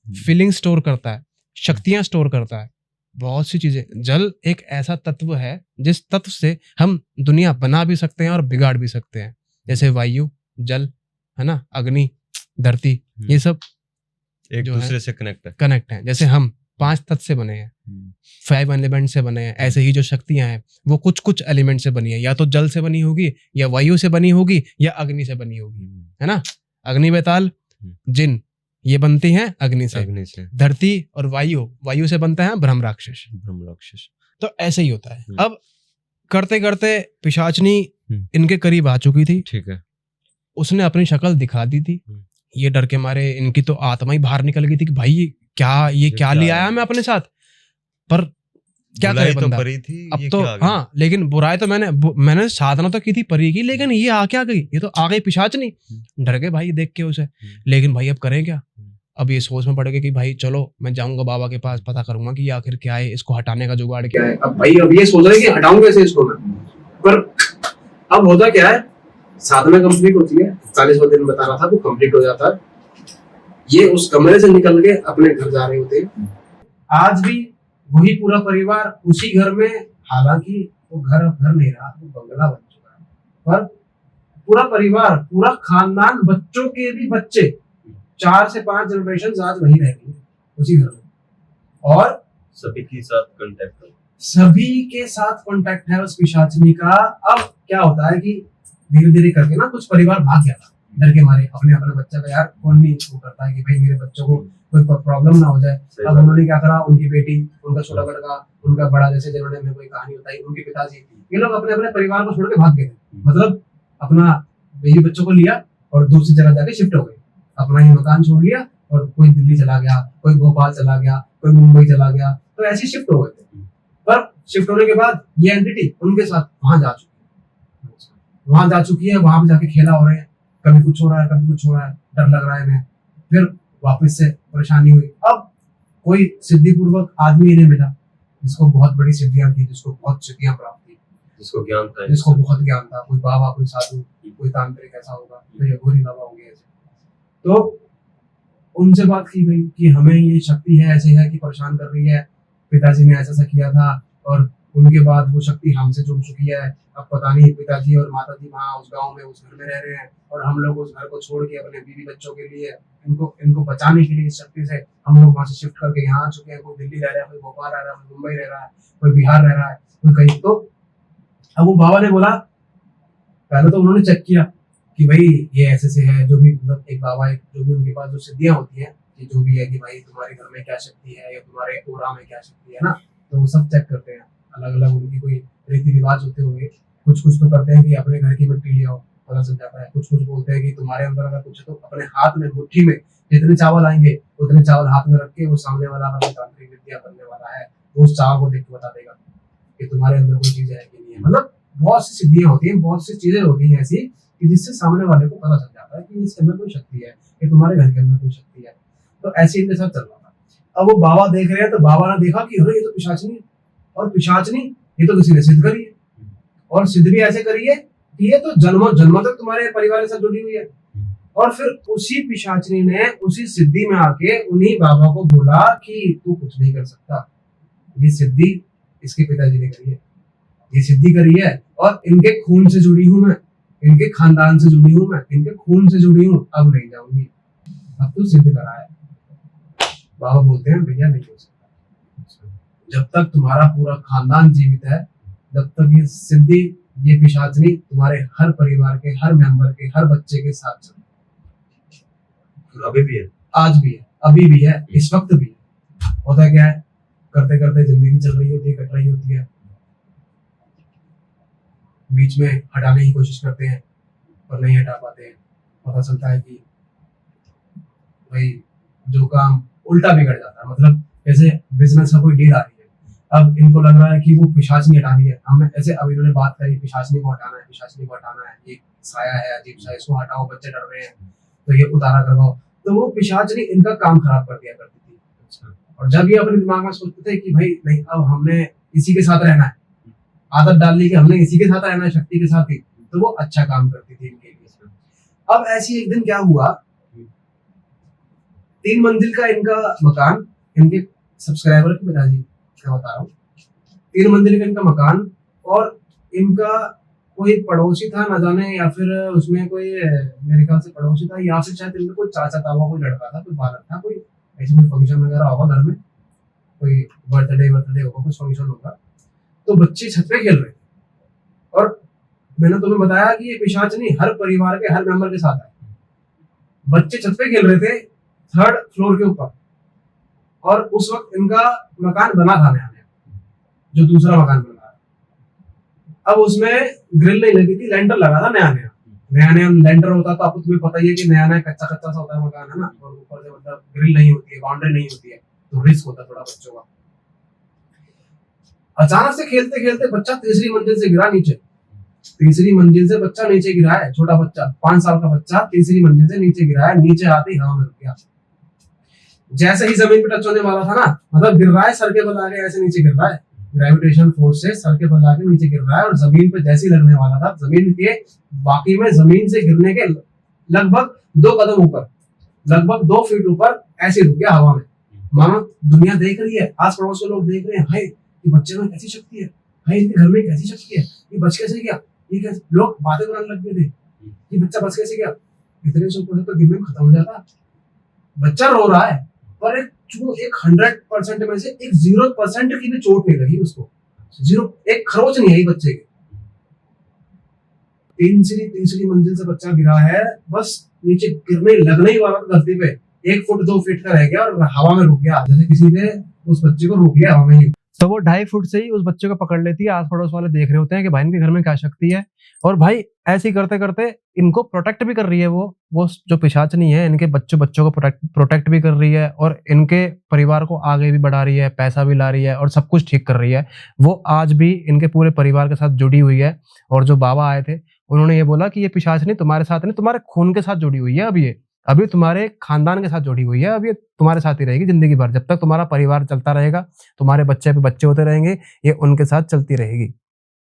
फीलिंग स्टोर करता है, शक्तियां स्टोर करता है, बहुत सी चीजें। जल एक ऐसा तत्व है जिस तत्व से हम दुनिया बना भी सकते हैं और बिगाड़ भी सकते हैं, जैसे वायु, जल है ना, अग्नि, धरती, ये सब एक दूसरे से कनेक्ट है। जैसे हम 5 तत्व से बने हैं, 5 एलिमेंट से बने हैं, ऐसे ही जो शक्तियां हैं वो कुछ एलिमेंट से बनी है, या तो जल से बनी होगी, या वायु से बनी होगी, या अग्नि से बनी होगी, है ना। अग्नि बेताल, जिन, ये बनती हैं अग्नि से। धरती और वायु से बनता है ब्रह्म राक्षस। तो ऐसे ही होता है। अब करते करते पिशाचनी इनके करीब आ चुकी थी, ठीक है, उसने अपनी शक्ल दिखा दी थी। ये डर के मारे इनकी तो आत्मा ही बाहर निकल गई थी कि भाई ये क्या ले आया मैं अपने साथ। पर क्या करे बंदा, तो परी थी, अब तो हाँ, लेकिन बुराई तो मैंने साधना तो की थी परी की, लेकिन ये आ क्या गई, ये तो आ गई पिशाचनी। डर गए भाई देख के उसे, लेकिन भाई अब करें क्या। अब ये सोच में पड़ गए कि भाई चलो मैं जाऊंगा बाबा के पास, पता करूंगा कि आखिर क्या है, इसको हटाने का जुगाड़ क्या है। अब भाई अब ये सोच रहे कि हटाऊं कैसे इसको मैं, पर अब होता क्या है, साधना कंप्लीट होती है, 40वां दिन बता रहा था, वो कंप्लीट हो जाता है, ये उस कमरे से निकल के अपने घर जा रहे होते हैं। आज भी वही पूरा परिवार उसी घर में, हालांकि वो घर नहीं रहा, वो बंगला बन चुका है, पर पूरा परिवार, पूरा खानदान, बच्चों के भी बच्चे, 4 से 5 जनरेशन आज वही रह रही है उसी घर में, और सभी के साथ कांटेक्ट है उस पिशाचिनी का। अब क्या होता है कि धीरे धीरे करके ना कुछ परिवार भाग गया था डर के मारे, अपने बच्चा का यार कौन नहीं वो करता है कि भाई मेरे बच्चों को कोई प्रॉब्लम ना हो जाए। अब उन्होंने क्या करा, उनकी बेटी, उनका छोटा लड़का, उनका बड़ा, जैसे जिन्होंने हमें कोई कहानी बताई, उनके पिताजी, ये लोग अपने अपने परिवार को छोड़ के भाग गए थे, मतलब अपना बेबी बच्चों को लिया और दूसरी जगह जाके शिफ्ट हो गए अपना ही मकान छोड़ लिया और कोई दिल्ली चला गया, कोई भोपाल चला गया, कोई मुंबई चला गया, तो ऐसे शिफ्ट हो गए थे। पर शिफ्ट होने के बाद ये एंटिटी उनके साथ वहां जा चुकी है, वहां पे जाके खेला हो रहे हैं, कभी कुछ हो रहा है, कभी कुछ हो रहा है, डर लग रहा है इन्हें। फिर वापस से परेशानी हुई। अब कोई सिद्धि पूर्वक आदमी इन्हें मिला जिसको बहुत बड़ी सिद्धियां थी, जिसको बहुत सिद्धियां प्राप्त थी, जिसको बहुत ज्ञान था, कोई बाबा, कोई साधु, कोई तांत्रिक ऐसा होगा, तो ये गोरी बाबा होंगे ऐसे। तो उनसे बात की गई कि हमें ये शक्ति है, ऐसे है कि परेशान कर रही है, पिताजी ने ऐसा किया था और उनके बाद वो शक्ति हमसे जुड़ चुकी है। अब पता नहीं पिताजी और माताजी वहाँ उस गांव में उस घर में रह रहे हैं और हम लोग उस घर को छोड़ के अपने बीवी बच्चों के लिए इनको बचाने के लिए इस शक्ति से हम लोग वहाँ से शिफ्ट करके यहाँ आ चुके हैं। कोई दिल्ली रह रहा है, कोई भोपाल रह रहा है, कोई मुंबई रह रहा है, कोई बिहार रह रहा है, कोई कहीं। तो अब वो बाबा ने बोला, पहले तो उन्होंने चेक किया कि भाई ये ऐसे से है, जो भी मतलब एक बाबा है, जो भी उनके पास जो सिद्धियां होती हैं, कि जो भी है कि भाई तुम्हारे घर में क्या शक्ति है या तुम्हारे ओरा में क्या शक्ति है ना, तो वो सब चेक करते हैं। अलग अलग उनकी कोई रीति रिवाज होते होंगे। कुछ तो करते हैं कि अपने घर की मिट्टी ले आओ, पता चल जाता है। कुछ बोलते हैं कि तुम्हारे अंदर अगर कुछ है तो अपने हाथ में मुट्ठी में जितने चावल आएंगे उतने चावल हाथ में रख के वो सामने वाला अगर तांत्रिक विद्या करने वाला है वो उस चावल को देख के बता देगा कि तुम्हारे अंदर कोई चीज है कि नहीं है। मतलब बहुत सी सिद्धियां होती हैं, बहुत सी चीजें होती हैं ऐसी कि जिससे सामने वाले को पता चल जाता है कि इसके अंदर कोई शक्ति है, कि तुम्हारे घर के अंदर कोई शक्ति है। तो ऐसे इनके साथ चल रहा था। अब वो बाबा देख रहे हैं तो बाबा ने देखा कि अरे ये तो पिशाचनी है, और पिशाचनी ये तो किसी ने सिद्ध करी है, और सिद्ध भी ऐसे करी है कि ये तो जन्मों तक तुम्हारे परिवार के साथ जुड़ी हुई है। और फिर उसी पिशाचनी ने उसी सिद्धि में आके उन्हीं बाबा को बोला कि तू कुछ नहीं कर सकता, ये सिद्धि इसके पिताजी ने करी है, ये सिद्धि करी है और इनके खून से जुड़ी हूं मैं, इनके खानदान से जुड़ी हूं मैं, इनके खून से जुड़ी हूं, अब नहीं जाऊंगी, अब तू सिद्ध करा है। बाबा बोलते हैं भैया नहीं हो सकता, जब तक तुम्हारा पूरा खानदान जीवित है, जब तक ये सिद्धि, ये पिशाचनी तुम्हारे हर परिवार के हर मेंबर के हर बच्चे के साथ चल, अभी भी है, आज भी है, अभी भी है, इस वक्त भी है। होता क्या है, करते करते जिंदगी चल रही होती है, कट रही होती है, बीच में हटाने की कोशिश करते हैं पर नहीं हटा पाते हैं। पता चलता है कि भाई जो काम उल्टा बिगड़ जाता है। मतलब जैसे बिजनेस का कोई डील आ रही है, अब इनको लग रहा है कि वो पिशाचनी हटानी है, हमने ऐसे अब इन्होंने बात करी पिशाचनी को हटाना है, पिशाचनी को हटाना है, ये साया है अजीब सा, इसको हटाओ, बच्चे डर रहे हैं तो ये उतारा करवाओ। तो वो पिशाचनी इनका काम खराब कर दिया करती थी। और जब ये अपने दिमाग में सोचते थे कि भाई नहीं, अब हमने इसी के साथ रहना है, आदत डाल ली कि हमने इसी के साथ रहना है, शक्ति के साथ ही, तो वो अच्छा काम करती थी इनके लिए। अब ऐसी एक दिन क्या हुआ, 3 मंजिल का इनका मकान, इनके सब्सक्राइबर के पिताजी क्या बता रहा हूँ, 3 मंजिल का इनका मकान, और इनका कोई पड़ोसी था न जाने, या फिर उसमें कोई मेरे ख्याल से पड़ोसी था, या फिर शायद इनका कोई चाचा था, कोई लड़का था, कोई बालक था, कोई ऐसे कोई फंक्शन वगैरह होगा घर में, कोई बर्थडे होगा, कुछ फंक्शन होगा, तो बच्चे छत पे खेल रहे थे। और मैंने तुम्हें बताया कि ये पिशाचनी हर परिवार के हर मेंबर के साथ है। बच्चे छत पे खेल रहे थे 3rd फ्लोर के ऊपर, और उस वक्त इनका मकान बना था नया नया, जो दूसरा मकान बना था। अब उसमें ग्रिल नहीं लगी थी, लेंटर लगा था नया नया लेंटर होता तो आपको तुम्हें पता ही है कि नया कच्चा सा होता है मकान, है ना, और ऊपर से मतलब ग्रिल नहीं होती है, बाउंड्री नहीं होती है, तो रिस्क होता है थोड़ा बच्चों का। अचानक से खेलते खेलते बच्चा 3री मंजिल से गिरा नीचे, 3री मंजिल से बच्चा नीचे गिरा है, छोटा बच्चा 5 साल का बच्चा 3री मंजिल से नीचे गिरा है, नीचे आते ही हवा में रुक गया। जैसे ही जमीन पे टच होने वाला था ना, मतलब गिर रहा है, सर के बल आगे ऐसे नीचे गिर रहा है, ग्रेविटेशन फोर्स से सर के बल आगे नीचे गिर रहा है, और जमीन पे जैसे ही लगने वाला था, जमीन के बाकी में जमीन से गिरने के लगभग 2 कदम ऊपर, लगभग 2 फीट ऊपर ऐसे रुक गया हवा में। मानो दुनिया देख रही है, आस पड़ोस के लोग देख रहे हैं, हाय ये बच्चे में कैसी शक्ति है, भाई इनके घर में कैसी शक्ति है, ये बच कैसे गया, ये कैसे, लोग बातें बनाने लग गए थे, ये बच्चा बच कैसे गया, इतने से ऊपर तो गिरने में खत्म हो जाता। बच्चा रो रहा है, पर एक 100% में से एक 0% की भी चोट नहीं लगी उसको, 0, एक खरोच नहीं आई बच्चे के। 3री मंजिल से बच्चा गिरा है, बस नीचे गिरने लगने ही वाला था धरती पे, 1 फुट 2 फीट का रह गया और हवा में रुक गया, जैसे किसी ने उस बच्चे को रोक लिया हवा में ही। तो वो 2.5 फुट से ही उस बच्चे को पकड़ लेती है। आस पड़ोस वाले देख रहे होते हैं कि भाई इनके घर में क्या शक्ति है, और भाई ऐसे ही करते करते इनको प्रोटेक्ट भी कर रही है। वो जो पिशाचनी है इनके बच्चों को प्रोटेक्ट भी कर रही है, और इनके परिवार को आगे भी बढ़ा रही है, पैसा भी ला रही है, और सब कुछ ठीक कर रही है। वो आज भी इनके पूरे परिवार के साथ जुड़ी हुई है। और जो बाबा आए थे उन्होंने ये बोला कि ये पिशाचनी तुम्हारे साथ नहीं, तुम्हारे खून के साथ जुड़ी हुई है। अभी तुम्हारे खानदान के साथ जुड़ी हुई है। अब ये तुम्हारे साथ ही रहेगी जिंदगी भर, जब तक तुम्हारा परिवार चलता रहेगा, तुम्हारे बच्चे पे बच्चे होते रहेंगे, ये उनके साथ चलती रहेगी।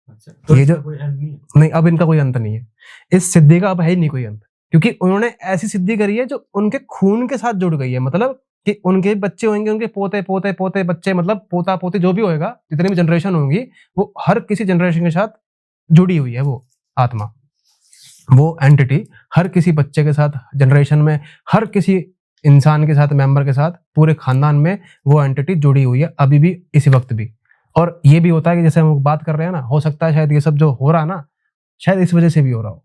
अच्छा, तो ये जो कोई एंड नहीं है? नहीं, अब इनका कोई अंत नहीं है। इस सिद्धि का अब है ही नहीं कोई अंत, क्योंकि उन्होंने ऐसी सिद्धि करी है जो उनके खून के साथ जुड़ गई है। मतलब कि उनके बच्चे होंगे, उनके पोते पोते पोते बच्चे, मतलब पोता पोती जो भी होएगा, जितनी भी जनरेशन होंगी, वो हर किसी जनरेशन के साथ जुड़ी हुई है। वो आत्मा, वो एंटिटी हर किसी बच्चे के साथ, जनरेशन में हर किसी इंसान के साथ, मेंबर के साथ, पूरे खानदान में वो एंटिटी जुड़ी हुई है अभी भी, इसी वक्त भी। और ये भी होता है कि जैसे हम बात कर रहे हैं ना, हो सकता है शायद ये सब जो हो रहा है ना, शायद इस वजह से भी हो रहा हो।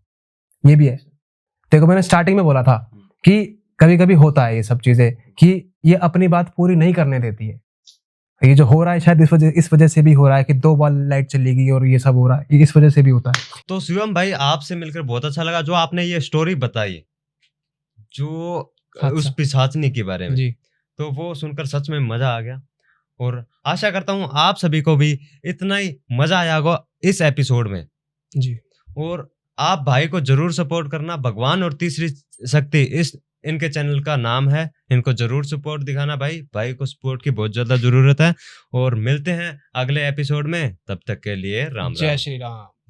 ये भी है। देखो मैंने स्टार्टिंग में बोला था कि कभी कभी होता है ये सब चीजें, कि ये अपनी बात पूरी नहीं करने देती है। ये जो हो रहा है शायद इस वजह से भी हो रहा है कि 2 बार लाइट चलेगी और ये सब हो रहा है, ये इस वजह से भी होता है। तो शिवम भाई, आपसे मिलकर बहुत अच्छा लगा, जो आपने ये स्टोरी बताई जो अच्छा। उस पिशाचनी के बारे में, जी। तो वो सुनकर सच में मजा आ गया। और आशा करता हूँ आप सभी को भी इतना ही मजा आया होगा इस एपिसोड में। जी। और आप भाई को जरूर सपोर्ट करना। भगवान और तीसरी शक्ति इनके चैनल का नाम है। इनको जरूर सपोर्ट दिखाना भाई को सपोर्ट की बहुत ज्यादा जरूरत है। और मिलते हैं अगले एपिसोड में, तब तक के लिए राम राम। जय श्री राम।